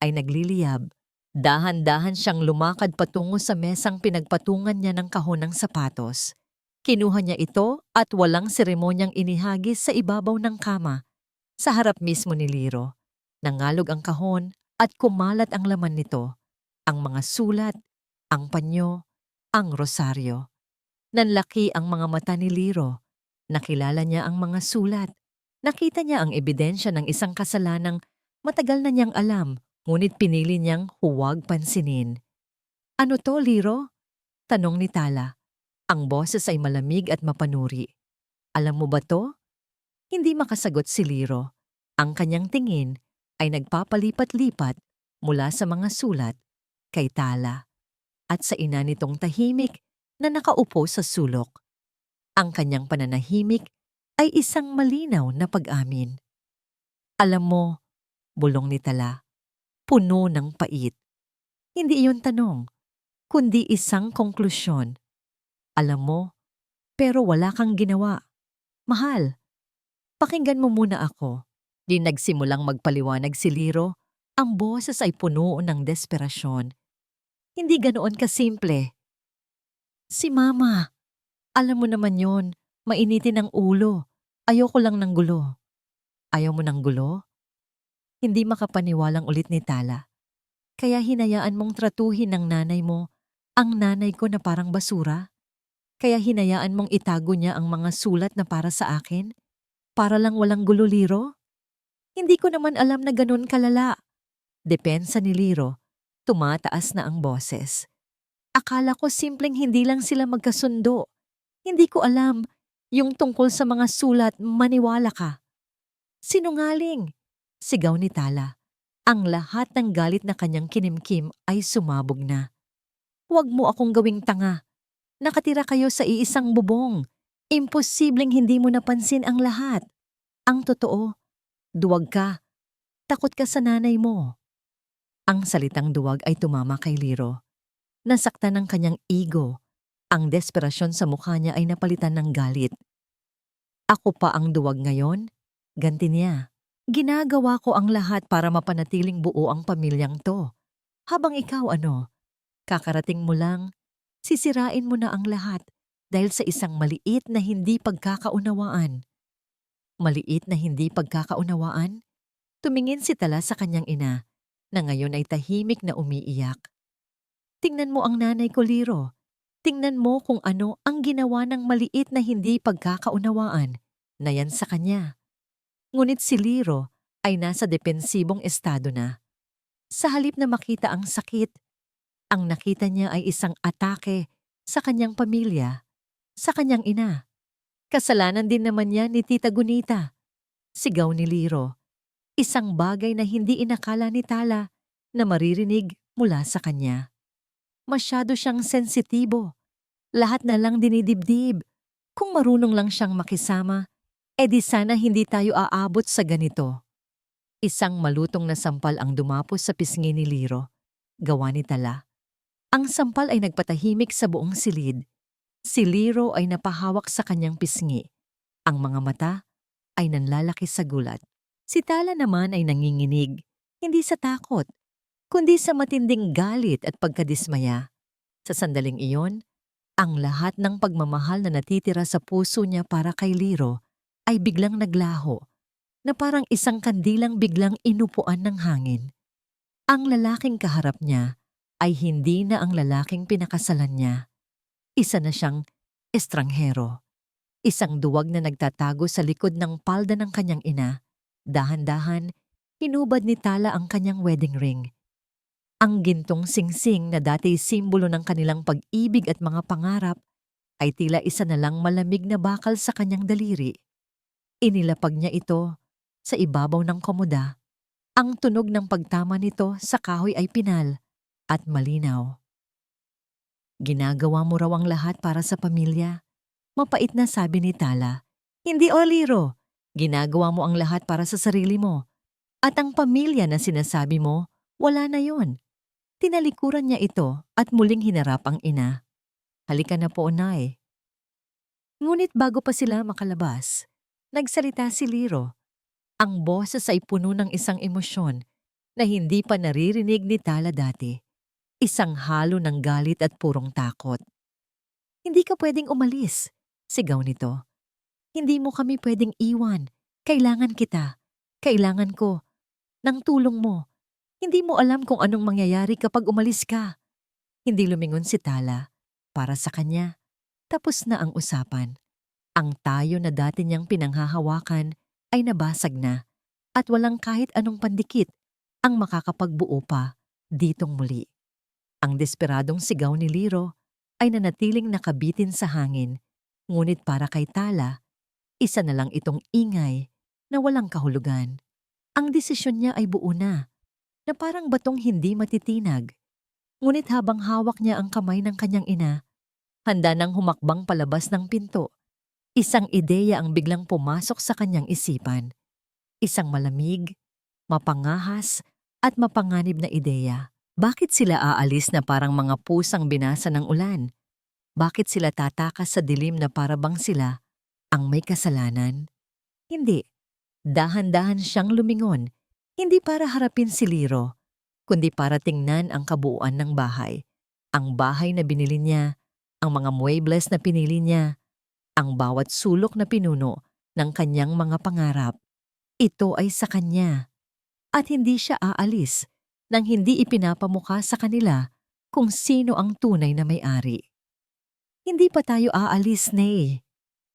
ay nagliliyab. Dahan-dahan siyang lumakad patungo sa mesang pinagpatungan niya ng kahon ng sapatos. Kinuha niya ito at walang seremonyang inihagis sa ibabaw ng kama, sa harap mismo ni Liro. Nangalog ang kahon at kumalat ang laman nito, ang mga sulat, ang panyo, ang rosaryo. Nanlaki ang mga mata ni Liro. Nakilala niya ang mga sulat. Nakita niya ang ebidensya ng isang kasalanang matagal na niyang alam, ngunit pinili niyang huwag pansinin. Ano to, Liro? Tanong ni Tala. Ang boses ay malamig at mapanuri. Alam mo ba to? Hindi makasagot si Liro. Ang kanyang tingin ay nagpapalipat-lipat mula sa mga sulat kay Tala. at sa ina nitong tahimik na nakaupo sa sulok. Ang kanyang pananahimik ay isang malinaw na pag-amin. Alam mo, bulong ni Tala, puno ng pait. Hindi iyon tanong, kundi isang konklusyon. Alam mo, pero wala kang ginawa. Mahal, pakinggan mo muna ako. Di nagsimulang magpaliwanag si Liro, ang boses ay puno ng desperasyon. Hindi ganoon kasimple. Si Mama, alam mo naman yon, mainitin ang ulo. Ayoko lang ng gulo. Ayaw mo ng gulo? Hindi makapaniwalang ulit ni Tala. Kaya hinayaan mong tratuhin ng nanay mo ang nanay ko na parang basura? Kaya hinayaan mong itago niya ang mga sulat na para sa akin? Para lang walang gulo, Liro? Hindi ko naman alam na ganun kalala. Depensa ni Liro, tumataas na ang boses. Akala ko simpleng hindi lang sila magkasundo. Hindi ko alam, yung tungkol sa mga sulat, maniwala ka. Sinungaling! Sigaw ni Tala. Ang lahat ng galit na kanyang kinimkim ay sumabog na. Huwag mo akong gawing tanga. Nakatira kayo sa iisang bubong. Imposibleng hindi mo napansin ang lahat. Ang totoo, duwag ka. Takot ka sa nanay mo. Ang salitang duwag ay tumama kay Liro. Nasaktan ng kanyang ego. Ang desperasyon sa mukha niya ay napalitan ng galit. Ako pa ang duwag ngayon? Ganti niya. Ginagawa ko ang lahat para mapanatiling buo ang pamilyang to. Habang ikaw kakarating mo lang, sisirain mo na ang lahat dahil sa isang maliit na hindi pagkakaunawaan. Maliit na hindi pagkakaunawaan? Tumingin si Tala sa kanyang ina, na ngayon ay tahimik na umiiyak. Tingnan mo ang nanay ko, Liro. Tingnan mo kung ano ang ginawa ng maliit na hindi pagkakaunawaan na yan sa kanya. Ngunit si Liro ay nasa depensibong estado na. Sa halip na makita ang sakit, ang nakita niya ay isang atake sa kanyang pamilya, sa kanyang ina. Kasalanan din naman yan ni Tita Gunita. Sigaw ni Liro. Isang bagay na hindi inakala ni Tala na maririnig mula sa kanya. Masyado siyang sensitibo. Lahat na lang dinidibdib. Kung marunong lang siyang makisama, di sana hindi tayo aabot sa ganito. Isang malutong na sampal ang dumapos sa pisngi ni Liro. Gawa ni Tala. Ang sampal ay nagpatahimik sa buong silid. Si Liro ay napahawak sa kanyang pisngi. Ang mga mata ay nanlalaki sa gulat. Si Tala naman ay nanginginig, hindi sa takot, kundi sa matinding galit at pagkadismaya. Sa sandaling iyon, ang lahat ng pagmamahal na natitira sa puso niya para kay Liro ay biglang naglaho, na parang isang kandilang biglang inupuan ng hangin. Ang lalaking kaharap niya ay hindi na ang lalaking pinakasalan niya. Isa na siyang estranghero. Isang duwag na nagtatago sa likod ng palda ng kanyang ina. Dahan-dahan, hinubad ni Tala ang kanyang wedding ring. Ang gintong singsing na dati simbolo ng kanilang pag-ibig at mga pangarap ay tila isa na lang malamig na bakal sa kanyang daliri. Inilapag niya ito sa ibabaw ng komoda. Ang tunog ng pagtama nito sa kahoy ay pinal at malinaw. Ginagawa mo raw ang lahat para sa pamilya. Mapait na sabi ni Tala. Hindi, Liro. Ginagawa mo ang lahat para sa sarili mo. At ang pamilya na sinasabi mo, wala na yon. Tinalikuran niya ito at muling hinarap ang ina. Halika na po, Nay. Ngunit bago pa sila makalabas, nagsalita si Liro. Ang boses ay puno ng isang emosyon na hindi pa naririnig ni Tala dati. Isang halo ng galit at purong takot. Hindi ka pwedeng umalis, sigaw nito. Hindi mo kami pwedeng iwan. Kailangan kita. Kailangan ko. Ng tulong mo. Hindi mo alam kung anong mangyayari kapag umalis ka. Hindi lumingon si Tala. Para sa kanya, tapos na ang usapan. Ang tayo na dati niyang pinanghahawakan ay nabasag na at walang kahit anong pandikit ang makakapagbuo pa ditong muli. Ang desperadong sigaw ni Liro ay nanatiling nakabitin sa hangin, ngunit para kay Tala, isa na lang itong ingay na walang kahulugan. Ang desisyon niya ay buo na parang batong hindi matitinag. Ngunit habang hawak niya ang kamay ng kanyang ina, handa nang humakbang palabas ng pinto, isang ideya ang biglang pumasok sa kanyang isipan. Isang malamig, mapangahas, at mapanganib na ideya. Bakit sila aalis na parang mga pusang binasa ng ulan? Bakit sila tatakas sa dilim na para bang sila ang may kasalanan? Hindi. Dahan-dahan siyang lumingon, hindi para harapin si Liro, kundi para tingnan ang kabuuan ng bahay. Ang bahay na binili niya, ang mga muebles na pinili niya, ang bawat sulok na pinuno ng kanyang mga pangarap. Ito ay sa kanya. At hindi siya aalis nang hindi ipinapamukha sa kanila kung sino ang tunay na may-ari. Hindi pa tayo aalis, Nay.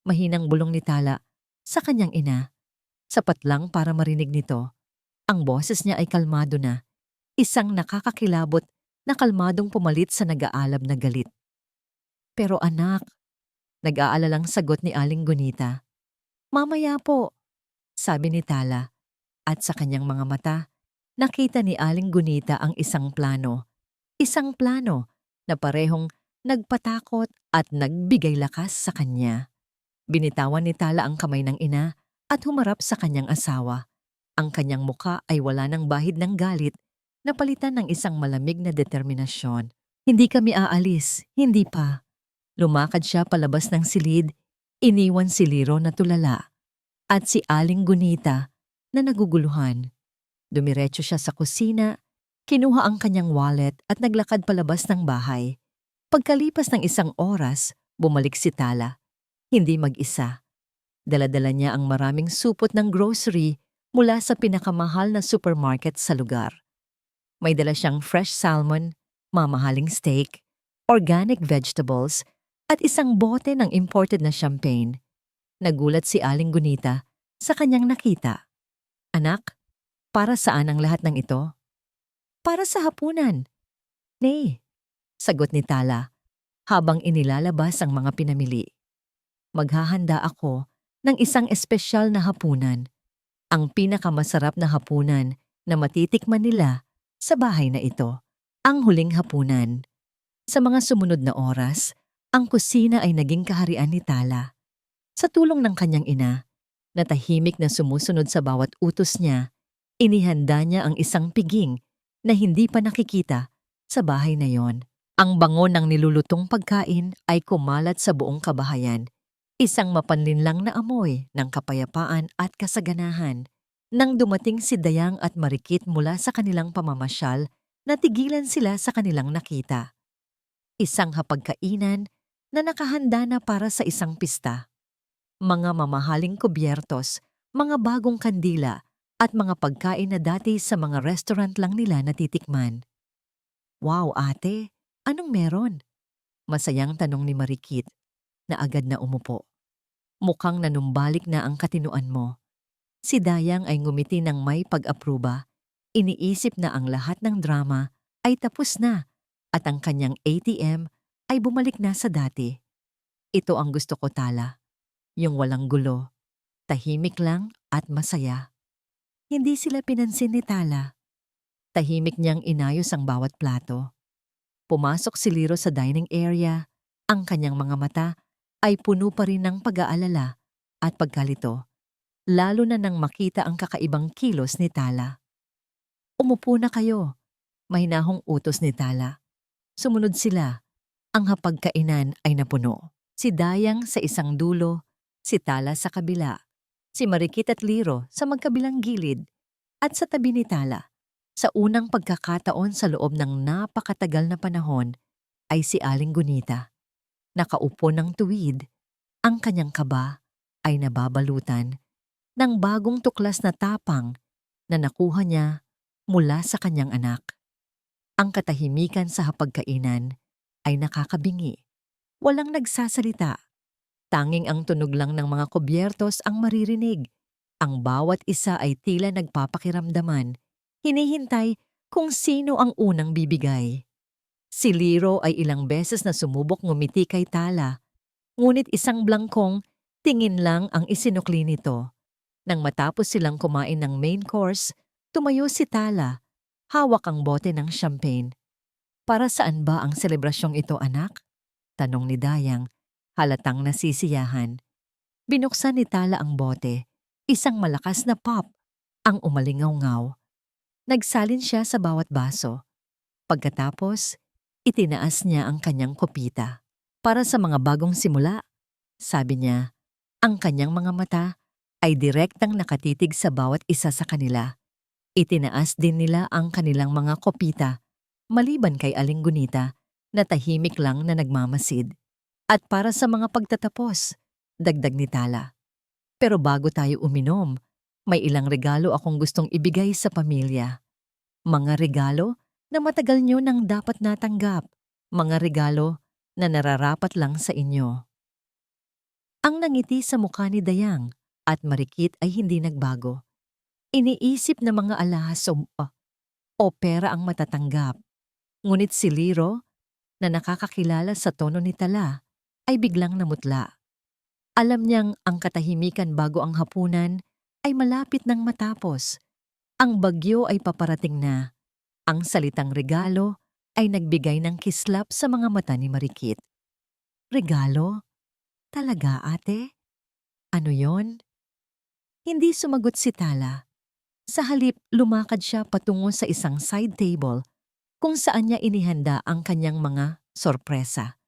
Mahinang bulong ni Tala sa kanyang ina. Sapat lang para marinig nito. Ang boses niya ay kalmado na. Isang nakakakilabot na kalmadong pumalit sa nag-aalab na galit. Pero anak, nag-aalalang sagot ni Aling Gunita. Mamaya po, sabi ni Tala. At sa kanyang mga mata, nakita ni Aling Gunita ang isang plano. Isang plano na parehong nagpatakot at nagbigay lakas sa kanya. Binitawan ni Tala ang kamay ng ina at humarap sa kanyang asawa. Ang kanyang muka ay wala ng bahid ng galit, napalitan ng isang malamig na determinasyon. Hindi kami aalis, hindi pa. Lumakad siya palabas ng silid, iniwan si Liro na tulala. At si Aling Gunita na naguguluhan. Dumiretso siya sa kusina, kinuha ang kanyang wallet at naglakad palabas ng bahay. Pagkalipas ng isang oras, bumalik si Tala. Hindi mag-isa. Dala-dala niya ang maraming supot ng grocery mula sa pinakamahal na supermarket sa lugar. May dala siyang fresh salmon, mamahaling steak, organic vegetables, at isang bote ng imported na champagne. Nagulat si Aling Gunita sa kanyang nakita. Anak, para saan ang lahat ng ito? Para sa hapunan. Nay, sagot ni Tala habang inilalabas ang mga pinamili. Maghahanda ako ng isang espesyal na hapunan. Ang pinakamasarap na hapunan na matitikman nila sa bahay na ito. Ang huling hapunan. Sa mga sumunod na oras, ang kusina ay naging kaharian ni Tala. Sa tulong ng kanyang ina, na tahimik na sumusunod sa bawat utos niya, inihanda niya ang isang piging na hindi pa nakikita sa bahay na yon. Ang bango ng nilulutong pagkain ay kumalat sa buong kabahayan. Isang mapanlinlang na amoy ng kapayapaan at kasaganahan. Nang dumating si Dayang at Marikit mula sa kanilang pamamasyal, natigilan sila sa kanilang nakita. Isang hapagkainan na nakahanda na para sa isang pista. Mga mamahaling kubyertos, mga bagong kandila, at mga pagkain na dati sa mga restaurant lang nila natitikman. Wow, ate, anong meron? Masayang tanong ni Marikit na agad na umupo. Mukhang nanumbalik na ang katinuan mo. Si Dayang ay ngumiti ng may pag-apruba. Iniisip na ang lahat ng drama ay tapos na at ang kanyang ATM ay bumalik na sa dati. Ito ang gusto ko, Tala. Yung walang gulo, tahimik lang at masaya. Hindi sila pinansin ni Tala. Tahimik niyang inayos ang bawat plato. Pumasok si Liro sa dining area. Ang kanyang mga mata ay puno pa rin ng pag-aalala at pagkalito, lalo na nang makita ang kakaibang kilos ni Tala. Umupo na kayo, mahinahong utos ni Tala. Sumunod sila. Ang hapagkainan ay napuno. Si Dayang sa isang dulo, si Tala sa kabila, si Marikit at Liro sa magkabilang gilid, at sa tabi ni Tala, sa unang pagkakataon sa loob ng napakatagal na panahon, ay si Aling Gunita. Nakaupo ng tuwid, ang kanyang kaba ay nababalutan ng bagong tuklas na tapang na nakuha niya mula sa kanyang anak. Ang katahimikan sa hapagkainan ay nakakabingi. Walang nagsasalita. Tanging ang tunog lang ng mga kubyertos ang maririnig. Ang bawat isa ay tila nagpapakiramdaman, hinihintay kung sino ang unang bibigay. Si Liro ay ilang beses na sumubok ngumiti kay Tala, ngunit isang blangkong tingin lang ang isinukli nito. Nang matapos silang kumain ng main course, tumayo si Tala, hawak ang bote ng champagne. Para saan ba ang selebrasyong ito, anak? Tanong ni Dayang, halatang nasisiyahan. Binuksan ni Tala ang bote. Isang malakas na pop ang umalingaw-ngaw. Nagsalin siya sa bawat baso. Pagkatapos, itinaas niya ang kanyang kopita. Para sa mga bagong simula, sabi niya, ang kanyang mga mata ay direktang nakatitig sa bawat isa sa kanila. Itinaas din nila ang kanilang mga kopita, maliban kay Aling Gunita na tahimik lang na nagmamasid. At para sa mga pagtatapos, dagdag ni Tala. Pero bago tayo uminom, may ilang regalo akong gustong ibigay sa pamilya. Mga regalo na matagal nyo nang dapat natanggap. Mga regalo na nararapat lang sa inyo. Ang nangiti sa mukha ni Dayang at Marikit ay hindi nagbago. Iniisip na mga alahas o pera ang matatanggap. Ngunit si Liro, na nakakakilala sa tono ni Tala, ay biglang namutla. Alam niyang ang katahimikan bago ang hapunan ay malapit nang matapos. Ang bagyo ay paparating na. Ang salitang regalo ay nagbigay ng kislap sa mga mata ni Marikit. Regalo? Talaga, ate? Ano yon? Hindi sumagot si Tala. Sa halip, lumakad siya patungo sa isang side table kung saan niya inihanda ang kanyang mga sorpresa.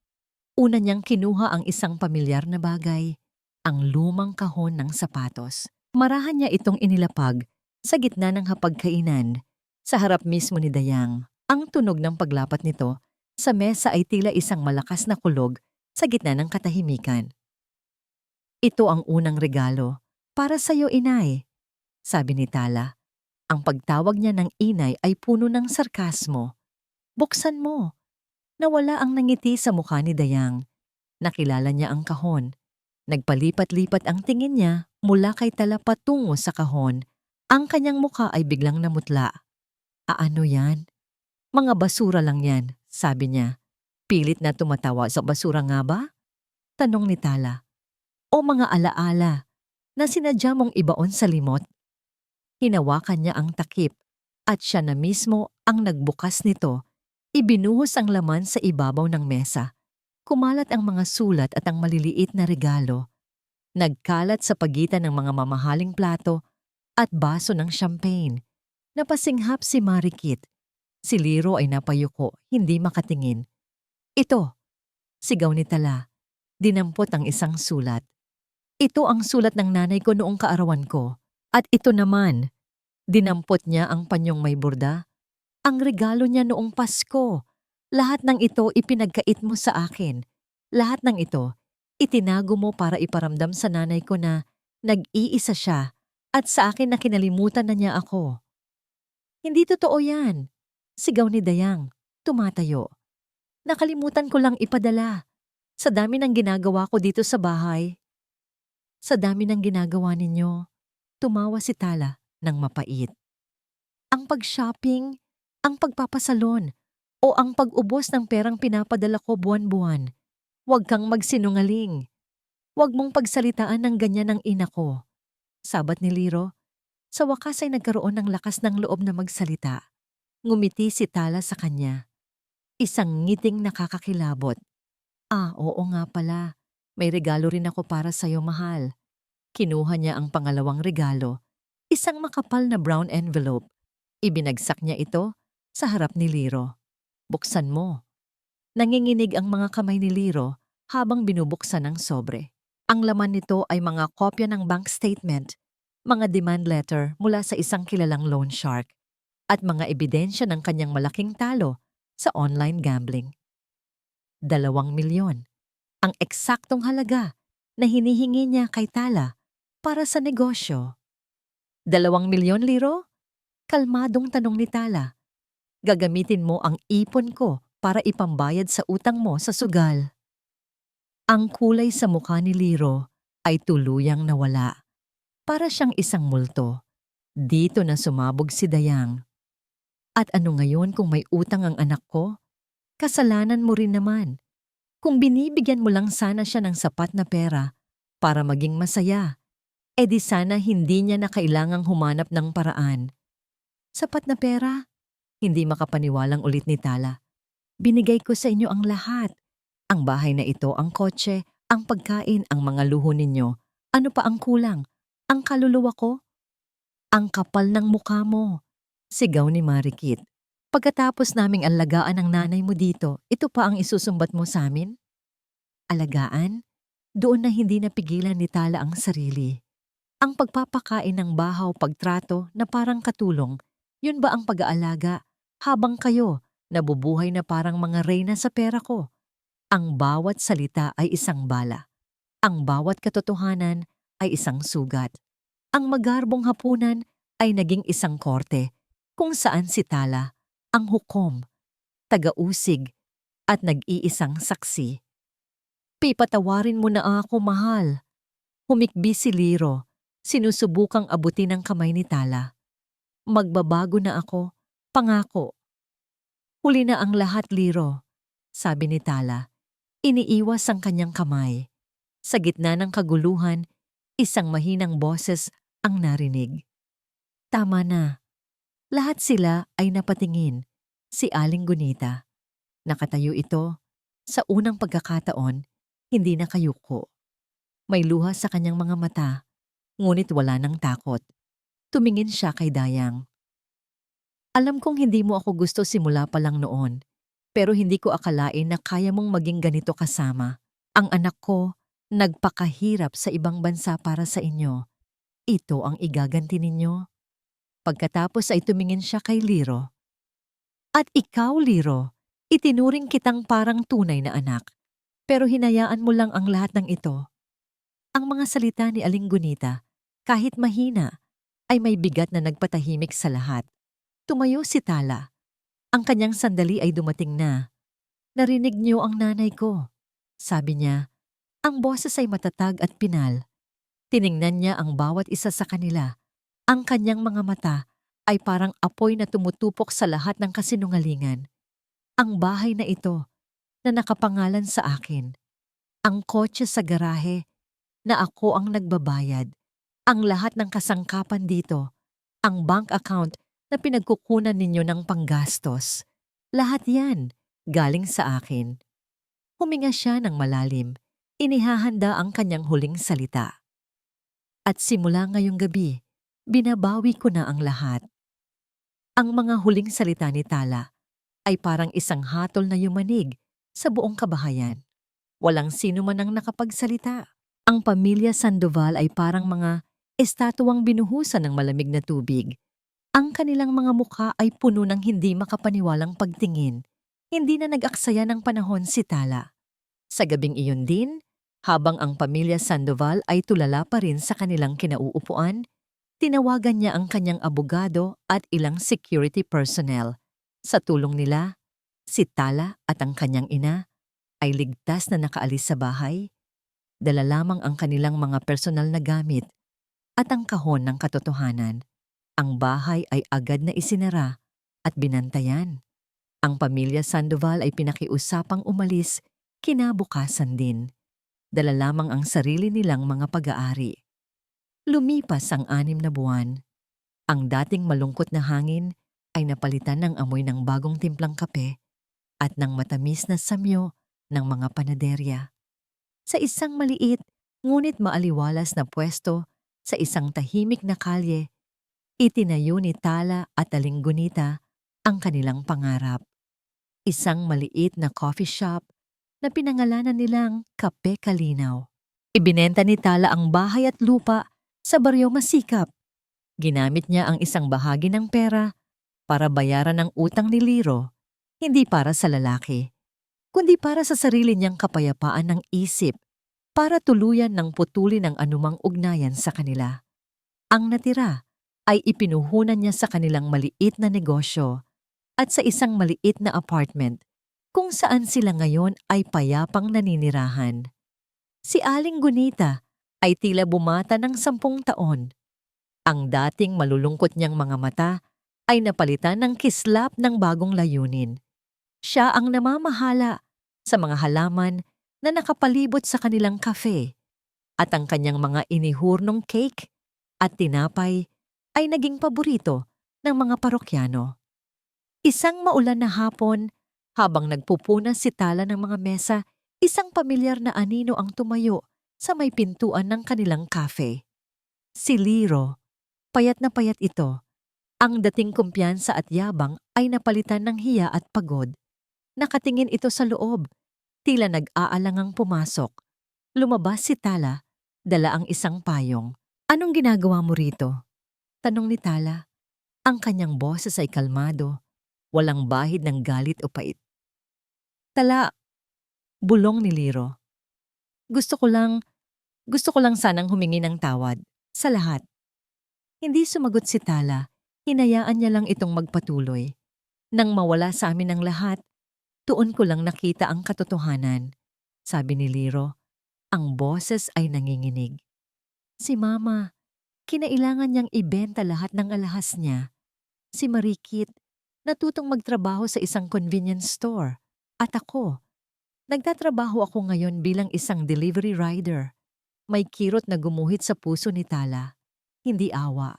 Una niyang kinuha ang isang pamilyar na bagay, ang lumang kahon ng sapatos. Marahan niya itong inilapag sa gitna ng hapagkainan, sa harap mismo ni Dayang. Ang tunog ng paglapat nito sa mesa ay tila isang malakas na kulog sa gitna ng katahimikan. Ito ang unang regalo. Para sa'yo, inay, sabi ni Tala. Ang pagtawag niya ng inay ay puno ng sarkasmo. Buksan mo. Nawala ang nangiti sa mukha ni Dayang. Nakilala niya ang kahon. Nagpalipat-lipat ang tingin niya mula kay Tala patungo sa kahon. Ang kanyang mukha ay biglang namutla. Ano yan? Mga basura lang yan, sabi niya. Pilit na tumatawa. Sa basura nga ba? Tanong ni Tala. O mga alaala na sinadya mong ibaon sa limot? Hinawakan niya ang takip at siya na mismo ang nagbukas nito. Ibinuhos ang laman sa ibabaw ng mesa. Kumalat ang mga sulat at ang maliliit na regalo. Nagkalat sa pagitan ng mga mamahaling plato at baso ng champagne. Napasinghap si Marikit. Si Liro ay napayuko, hindi makatingin. Ito, sigaw ni Tala. Dinampot ang isang sulat. Ito ang sulat ng nanay ko noong kaarawan ko. At ito naman, dinampot niya ang panyong may burda. Ang regalo niya noong Pasko. Lahat ng ito ipinagkait mo sa akin. Lahat ng ito, itinago mo para iparamdam sa nanay ko na nag-iisa siya at sa akin na kinalimutan na niya ako. Hindi totoo yan, sigaw ni Dayang, tumatayo. Nakalimutan ko lang ipadala. Sa dami ng ginagawa ko dito sa bahay. Sa dami ng ginagawa ninyo, tumawa si Tala ng mapait. Ang pag-shopping, ang pagpapasalon, o ang pag-ubos ng perang pinapadala ko buwan-buwan. Huwag kang magsinungaling. Huwag mong pagsalitaan ng ganyan ang ina ko. Sabat ni Liro. Sa wakas ay nagkaroon ng lakas ng loob na magsalita. Ngumiti si Tala sa kanya. Isang ngiting nakakakilabot. Oo nga pala. May regalo rin ako para sa'yo, mahal. Kinuha niya ang pangalawang regalo. Isang makapal na brown envelope. Ibinagsak niya ito sa harap ni Liro. Buksan mo. Nanginginig ang mga kamay ni Liro habang binubuksan ang sobre. Ang laman nito ay mga kopya ng bank statement, mga demand letter mula sa isang kilalang loan shark, at mga ebidensya ng kanyang malaking talo sa online gambling. 2 milyon. Ang eksaktong halaga na hinihingi niya kay Tala para sa negosyo. 2 milyon, Liro? Kalmadong tanong ni Tala. Gagamitin mo ang ipon ko para ipambayad sa utang mo sa sugal. Ang kulay sa mukha ni Liro ay tuluyang nawala. Para siyang isang multo. Dito na sumabog si Dayang. At ano ngayon kung may utang ang anak ko? Kasalanan mo rin naman. Kung binibigyan mo lang sana siya ng sapat na pera para maging masaya, di sana hindi niya na kailangang humanap ng paraan. Sapat na pera? Hindi makapaniwalang ulit ni Tala. Binigay ko sa inyo ang lahat. Ang bahay na ito, ang kotse, ang pagkain, ang mga luho ninyo. Ano pa ang kulang? Ang kaluluwa ko? Ang kapal ng mukha mo. Sigaw ni Marikit. Pagkatapos naming alagaan ang nanay mo dito, ito pa ang isusumbat mo sa amin? Alagaan? Doon na hindi napigilan ni Tala ang sarili. Ang pagpapakain ng bahaw pagtrato na parang katulong, yun ba ang pag-aalaga habang kayo nabubuhay na parang mga reyna sa pera ko? Ang bawat salita ay isang bala. Ang bawat katotohanan ay isang sugat. Ang magarbong hapunan ay naging isang korte kung saan si Tala, ang hukom, taga-usig at nag-iisang saksi. Pipatawarin mo na ako, mahal. Humikbi si Liro, sinusubukang abutin ang kamay ni Tala. Magbabago na ako, pangako. Huli na ang lahat, Liro, sabi ni Tala. Iniiwas ang kanyang kamay. Sa gitna ng kaguluhan, isang mahinang boses ang narinig. Tama na. Lahat sila ay napatingin. Si Aling Gunita. Nakatayo ito. Sa unang pagkakataon, hindi nakayuko. May luha sa kanyang mga mata, ngunit wala ng takot. Tumingin siya kay Dayang. Alam kong hindi mo ako gusto simula pa lang noon, pero hindi ko akalain na kaya mong maging ganito kasama. Ang anak ko, nagpakahirap sa ibang bansa para sa inyo. Ito ang igaganti ninyo. Pagkatapos ay tumingin siya kay Liro. At ikaw, Liro, itinuring kitang parang tunay na anak, pero hinayaan mo lang ang lahat ng ito. Ang mga salita ni Aling Gunita, kahit mahina, ay may bigat na nagpatahimik sa lahat. Tumayo si Tala. Ang kanyang sandali ay dumating na. Narinig niyo ang nanay ko, sabi niya. Ang boses ay matatag at pinal. Tiningnan niya ang bawat isa sa kanila. Ang kanyang mga mata ay parang apoy na tumutupok sa lahat ng kasinungalingan. Ang bahay na ito na nakapangalan sa akin. Ang kotse sa garahe na ako ang nagbabayad. Ang lahat ng kasangkapan dito. Ang bank account na pinagkukunan ninyo ng panggastos. Lahat yan galing sa akin. Huminga siya ng malalim. Inihahanda ang kanyang huling salita. At simula ngayong gabi, binabawi ko na ang lahat. Ang mga huling salita ni Tala ay parang isang hatol na yumanig sa buong kabahayan. Walang sino man ang nakapagsalita. Ang pamilya Sandoval ay parang mga estatwang binuhusan ng malamig na tubig. Ang kanilang mga mukha ay puno ng hindi makapaniwalang pagtingin. Hindi na nag-aksaya ng panahon si Tala. Sa gabing iyon din, habang ang pamilya Sandoval ay tulala pa rin sa kanilang kinauupuan, tinawagan niya ang kanyang abogado at ilang security personnel. Sa tulong nila, si Tala at ang kanyang ina ay ligtas na nakaalis sa bahay. Dala lamang ang kanilang mga personal na gamit at ang kahon ng katotohanan. Ang bahay ay agad na isinara at binantayan. Ang pamilya Sandoval ay pinakiusapang umalis kinabukasan din. Dala lamang ang sarili nilang mga pag-aari. Lumipas ang 6 na buwan. Ang dating malungkot na hangin ay napalitan ng amoy ng bagong timplang kape at ng matamis na samyo ng mga panaderya. Sa isang maliit ngunit maaliwalas na pwesto sa isang tahimik na kalye, itinayo ni Tala at Aling Gunita ang kanilang pangarap. Isang maliit na coffee shop na pinangalanan nilang Kape Kalinaw. Ibinenta ni Tala ang bahay at lupa sa baryo Masikap. Ginamit niya ang isang bahagi ng pera para bayaran ang utang ni Liro, hindi para sa lalaki, kundi para sa sarili niyang kapayapaan ng isip, para tuluyan ng putulin ang anumang ugnayan sa kanila. Ang natira ay ipinuhunan niya sa kanilang maliit na negosyo at sa isang maliit na apartment kung saan sila ngayon ay payapang naninirahan. Si Aling Gunita ay tila bumata ng 10 taon. Ang dating malulungkot niyang mga mata ay napalitan ng kislap ng bagong layunin. Siya ang namamahala sa mga halaman na nakapalibot sa kanilang kafe at ang kanyang mga inihurnong cake at tinapay ay naging paborito ng mga parokyano. Isang maulan na hapon, Habang nagpupunas si Tala ng mga mesa, isang pamilyar na anino ang tumayo sa may pintuan ng kanilang cafe. Si Liro, payat na payat ito. Ang dating kumpiyansa at yabang ay napalitan ng hiya at pagod. Nakatingin ito sa loob, tila nag-aalangang pumasok. Lumabas si Tala, dala ang isang payong. "Anong ginagawa mo rito?" tanong ni Tala. Ang kanyang boses ay kalmado, walang bahid ng galit o pait. "Tala," bulong ni Liro. Gusto ko lang sanang humingi ng tawad sa lahat." Hindi sumagot si Tala, hinayaan niya lang itong magpatuloy. "Nang mawala sa amin ang lahat, tuon ko lang nakita ang katotohanan," sabi ni Liro. Ang boses ay nanginginig. "Si Mama, kinailangan niyang ibenta lahat ng alahas niya. Si Marikit, natutong magtrabaho sa isang convenience store. At ako, nagtatrabaho ako ngayon bilang isang delivery rider." May kirot na gumuhit sa puso ni Tala. Hindi awa,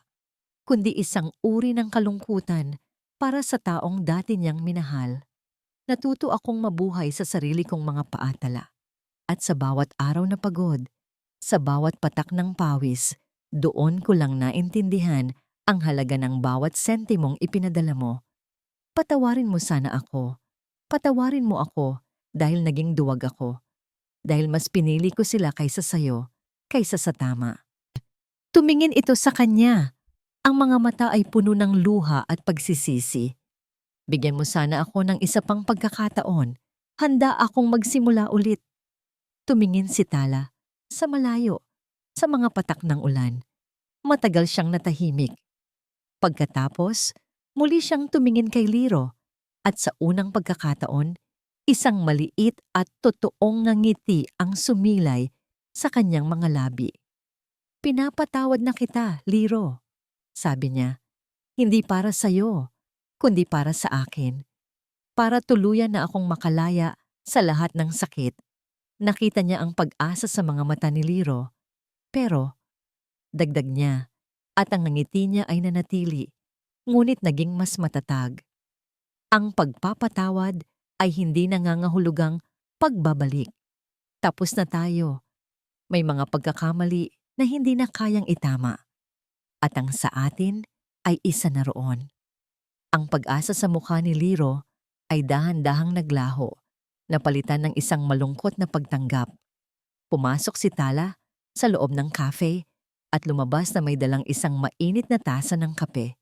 kundi isang uri ng kalungkutan para sa taong dati niyang minahal. "Natuto akong mabuhay sa sarili kong mga paatala. At sa bawat araw na pagod, sa bawat patak ng pawis, doon ko lang naintindihan ang halaga ng bawat sentimong ipinadala mo. Patawarin mo sana ako. Patawarin mo ako dahil naging duwag ako. Dahil mas pinili ko sila kaysa sayo, kaysa sa tama." Tumingin ito sa kanya. Ang mga mata ay puno ng luha at pagsisisi. "Bigyan mo sana ako ng isa pang pagkakataon. Handa akong magsimula ulit." Tumingin si Tala sa malayo, sa mga patak ng ulan. Matagal siyang natahimik. Pagkatapos, muli siyang tumingin kay Liro at sa unang pagkakataon, isang maliit at totoong ngiti ang sumilay sa kanyang mga labi. "Pinapatawad na kita, Liro," sabi niya. "Hindi para sa'yo, kundi para sa akin. Para tuluyan na akong makalaya sa lahat ng sakit." Nakita niya ang pag-asa sa mga mata ni Liro. Pero, dagdag niya, at ang ngiti niya ay nanatili, ngunit naging mas matatag. Ang pagpapatawad ay hindi nangangahulugang pagbabalik. Tapos na tayo. May mga pagkakamali na hindi na kayang itama. At ang sa atin ay isa na roon. Ang pag-asa sa mukha ni Liro ay dahan-dahang naglaho, napalitan ng isang malungkot na pagtanggap. Pumasok si Tala sa loob ng cafe at lumabas na may dalang isang mainit na tasa ng kape.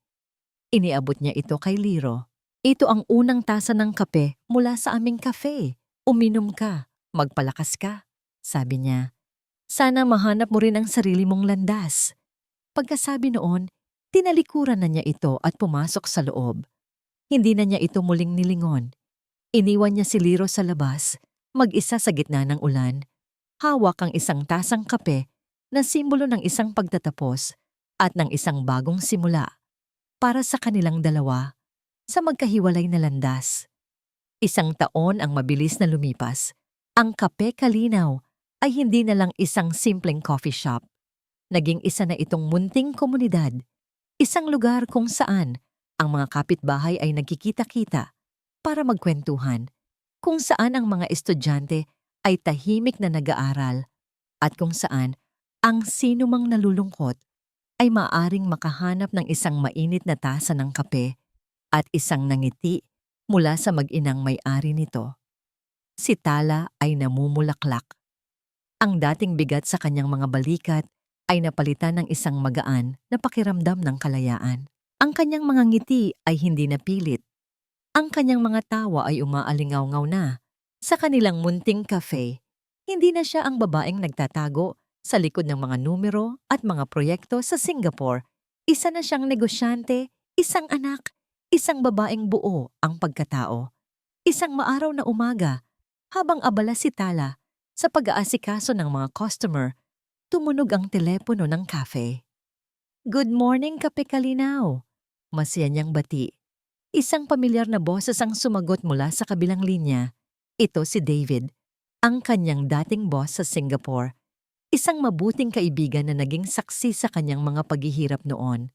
Iniabot niya ito kay Liro. "Ito ang unang tasa ng kape mula sa aming cafe. Uminom ka, magpalakas ka," sabi niya. "Sana mahanap mo rin ang sarili mong landas." Pagkasabi noon, tinalikuran na niya ito at pumasok sa loob. Hindi na niya ito muling nilingon. Iniwan niya si Liro sa labas, mag-isa sa gitna ng ulan. Hawak ang isang tasang kape na simbolo ng isang pagtatapos at ng isang bagong simula para sa kanilang dalawa sa magkahiwalay na landas. Isang taon ang mabilis na lumipas. Ang Kape Kalinaw ay hindi na lang isang simpleng coffee shop. Naging isa na itong munting komunidad, isang lugar kung saan ang mga kapitbahay ay nagkikita-kita para magkwentuhan, kung saan ang mga estudyante ay tahimik na nag-aaral, at kung saan ang sinumang nalulungkot ay maaring makahanap ng isang mainit na tasa ng kape at isang nangiti mula sa mag-inang may-ari nito. Si Tala ay namumulaklak. Ang dating bigat sa kanyang mga balikat ay napalitan ng isang magaan na pakiramdam ng kalayaan. Ang kanyang mga ngiti ay hindi napilit. Ang kanyang mga tawa ay umaalingaw-ngaw na. Sa kanilang munting cafe, hindi na siya ang babaeng nagtatago sa likod ng mga numero at mga proyekto sa Singapore. Isa na siyang negosyante, isang anak, isang babaeng buo ang pagkatao. Isang maaraw na umaga, habang abala si Tala sa pag-aasikaso ng mga customer, tumunog ang telepono ng cafe. "Good morning, Kape Kalinaw," masaya niyang bati. Isang pamilyar na boses ang sumagot mula sa kabilang linya. Ito si David, ang kanyang dating boss sa Singapore. Isang mabuting kaibigan na naging saksi sa kanyang mga paghihirap noon.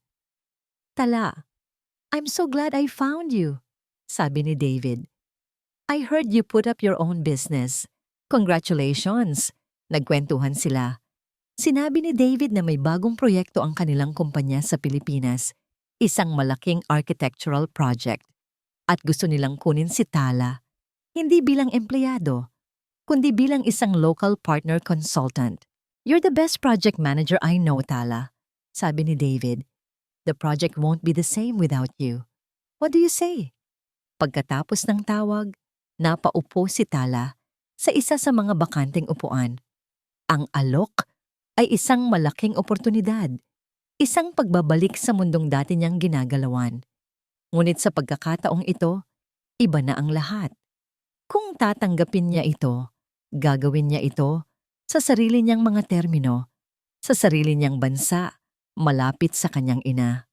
"Tala, I'm so glad I found you," sabi ni David. I heard you put up your own business. Congratulations! Nagkwentuhan sila. Sinabi ni David na may bagong proyekto ang kanilang kumpanya sa Pilipinas, isang malaking architectural project. At gusto nilang kunin si Tala, hindi bilang empleyado, kundi bilang isang local partner consultant. You're the best project manager I know, Tala, sabi ni David. The project won't be the same without you. What do you say? Pagkatapos ng tawag, napaupo si Tala sa isa sa mga bakanteng upuan. Ang alok ay isang malaking oportunidad, isang pagbabalik sa mundong dati niyang ginagalawan. Ngunit sa pagkakataong ito, iba na ang lahat. Kung tatanggapin niya ito, gagawin niya ito sa sarili niyang mga termino, sa sarili niyang bansa, malapit sa kanyang ina.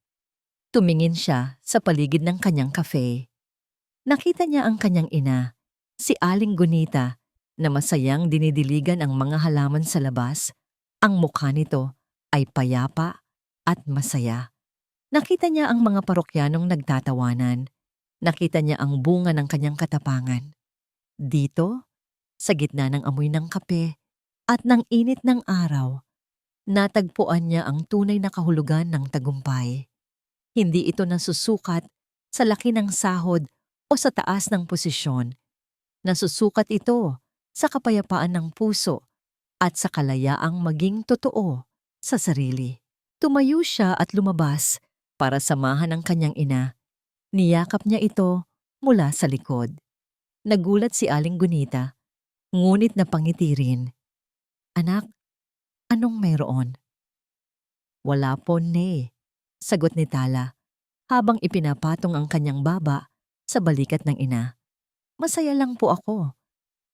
Tumingin siya sa paligid ng kanyang cafe. Nakita niya ang kanyang ina, si Aling Gunita, na masayang dinidiligan ang mga halaman sa labas. Ang mukha nito ay payapa at masaya. Nakita niya ang mga parokyanong nagtatawanan. Nakita niya ang bunga ng kanyang katapangan. Dito, sa gitna ng amoy ng kape at ng init ng araw, natagpuan niya ang tunay na kahulugan ng tagumpay. Hindi ito nasusukat sa laki ng sahod o sa taas ng posisyon. Nasusukat ito sa kapayapaan ng puso at sa kalayaang maging totoo sa sarili. Tumayo siya at lumabas para samahan ang kanyang ina. Niyakap niya ito mula sa likod. Nagulat si Aling Gunita, ngunit napangiti rin. Anak, anong mayroon? Wala po, ne, sagot ni Tala, habang ipinapatong ang kanyang baba sa balikat ng ina. Masaya lang po ako.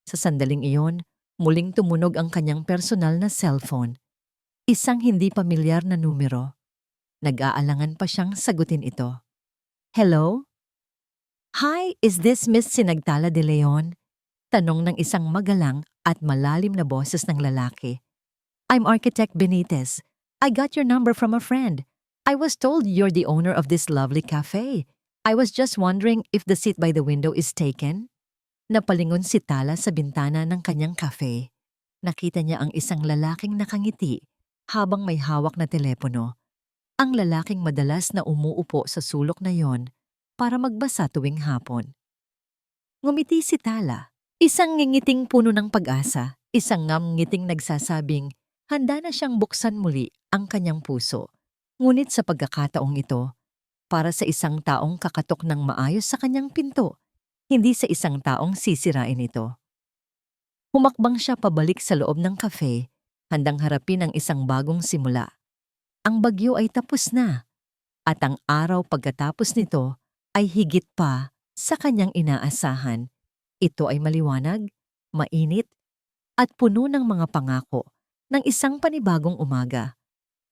Sa sandaling iyon, muling tumunog ang kanyang personal na cellphone. Isang hindi pamilyar na numero. Nag-aalangan pa siyang sagutin ito. Hello? Hi, is this Miss Sinagtala de Leon? Tanong ng isang magalang at malalim na boses ng lalaki. I'm Architect Benitez. I got your number from a friend. I was told you're the owner of this lovely cafe. I was just wondering if the seat by the window is taken. Napalingon si Tala sa bintana ng kanyang cafe. Nakita niya ang isang lalaking nakangiti habang may hawak na telepono. Ang lalaking madalas na umuupo sa sulok na yon para magbasa tuwing hapon. Ngumiti si Tala, isang ngingiting puno ng pag-asa, isang ngiting nagsasabing handa na siyang buksan muli ang kanyang puso. Ngunit sa pagkakataong ito, para sa isang taong kakatok ng maayos sa kanyang pinto, hindi sa isang taong sisirain ito. Humakbang siya pabalik sa loob ng cafe, handang harapin ang isang bagong simula. Ang bagyo ay tapos na, at ang araw pagkatapos nito ay higit pa sa kanyang inaasahan. Ito ay maliwanag, mainit, at puno ng mga pangako ng isang panibagong umaga.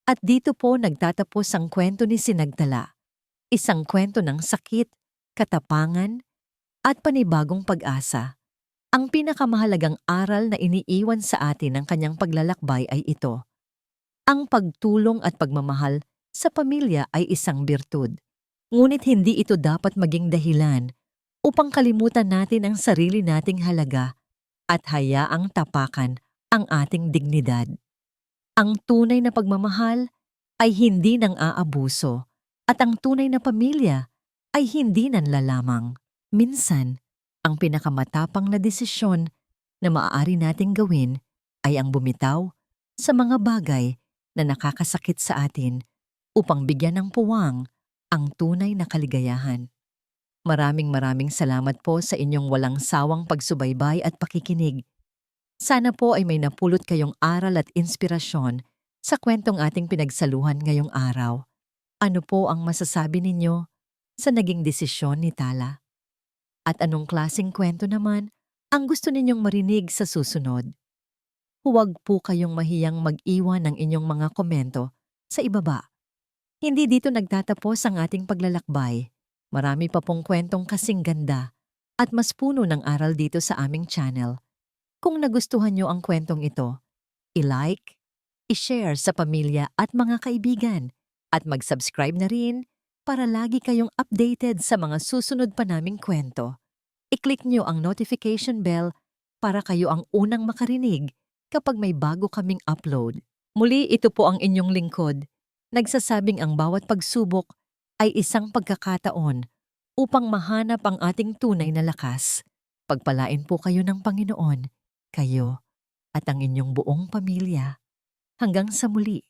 At dito po nagtatapos ang kwento ni Sinagtala, isang kwento ng sakit, katapangan, at panibagong pag-asa. Ang pinakamahalagang aral na iniiwan sa atin ng kanyang paglalakbay ay ito. Ang pagtulong at pagmamahal sa pamilya ay isang birtud. Ngunit hindi ito dapat maging dahilan upang kalimutan natin ang sarili nating halaga at hayaang tapakan ang ating dignidad. Ang tunay na pagmamahal ay hindi nang aabuso at ang tunay na pamilya ay hindi nanlalamang. Minsan, ang pinakamatapang na desisyon na maaari nating gawin ay ang bumitaw sa mga bagay na nakakasakit sa atin upang bigyan ng puwang ang tunay na kaligayahan. Maraming salamat po sa inyong walang sawang pagsubaybay at pakikinig. Sana po ay may napulot kayong aral at inspirasyon sa kwentong ating pinagsaluhan ngayong araw. Ano po ang masasabi ninyo sa naging desisyon ni Tala? At anong klaseng kwento naman ang gusto ninyong marinig sa susunod? Huwag po kayong mahiyang mag-iwan ng inyong mga komento sa ibaba. Hindi dito nagtatapos ang ating paglalakbay. Marami pa pong kwentong kasing ganda at mas puno ng aral dito sa aming channel. Kung nagustuhan nyo ang kwentong ito, i-like, i-share sa pamilya at mga kaibigan at mag-subscribe na rin para lagi kayong updated sa mga susunod pa naming kwento. I-click nyo ang notification bell para kayo ang unang makarinig kapag may bago kaming upload. Muli, ito po ang inyong lingkod. Nagsasabing ang bawat pagsubok ay isang pagkakataon upang mahanap ang ating tunay na lakas. Pagpalain po kayo ng Panginoon, kayo at ang inyong buong pamilya. Hanggang sa muli.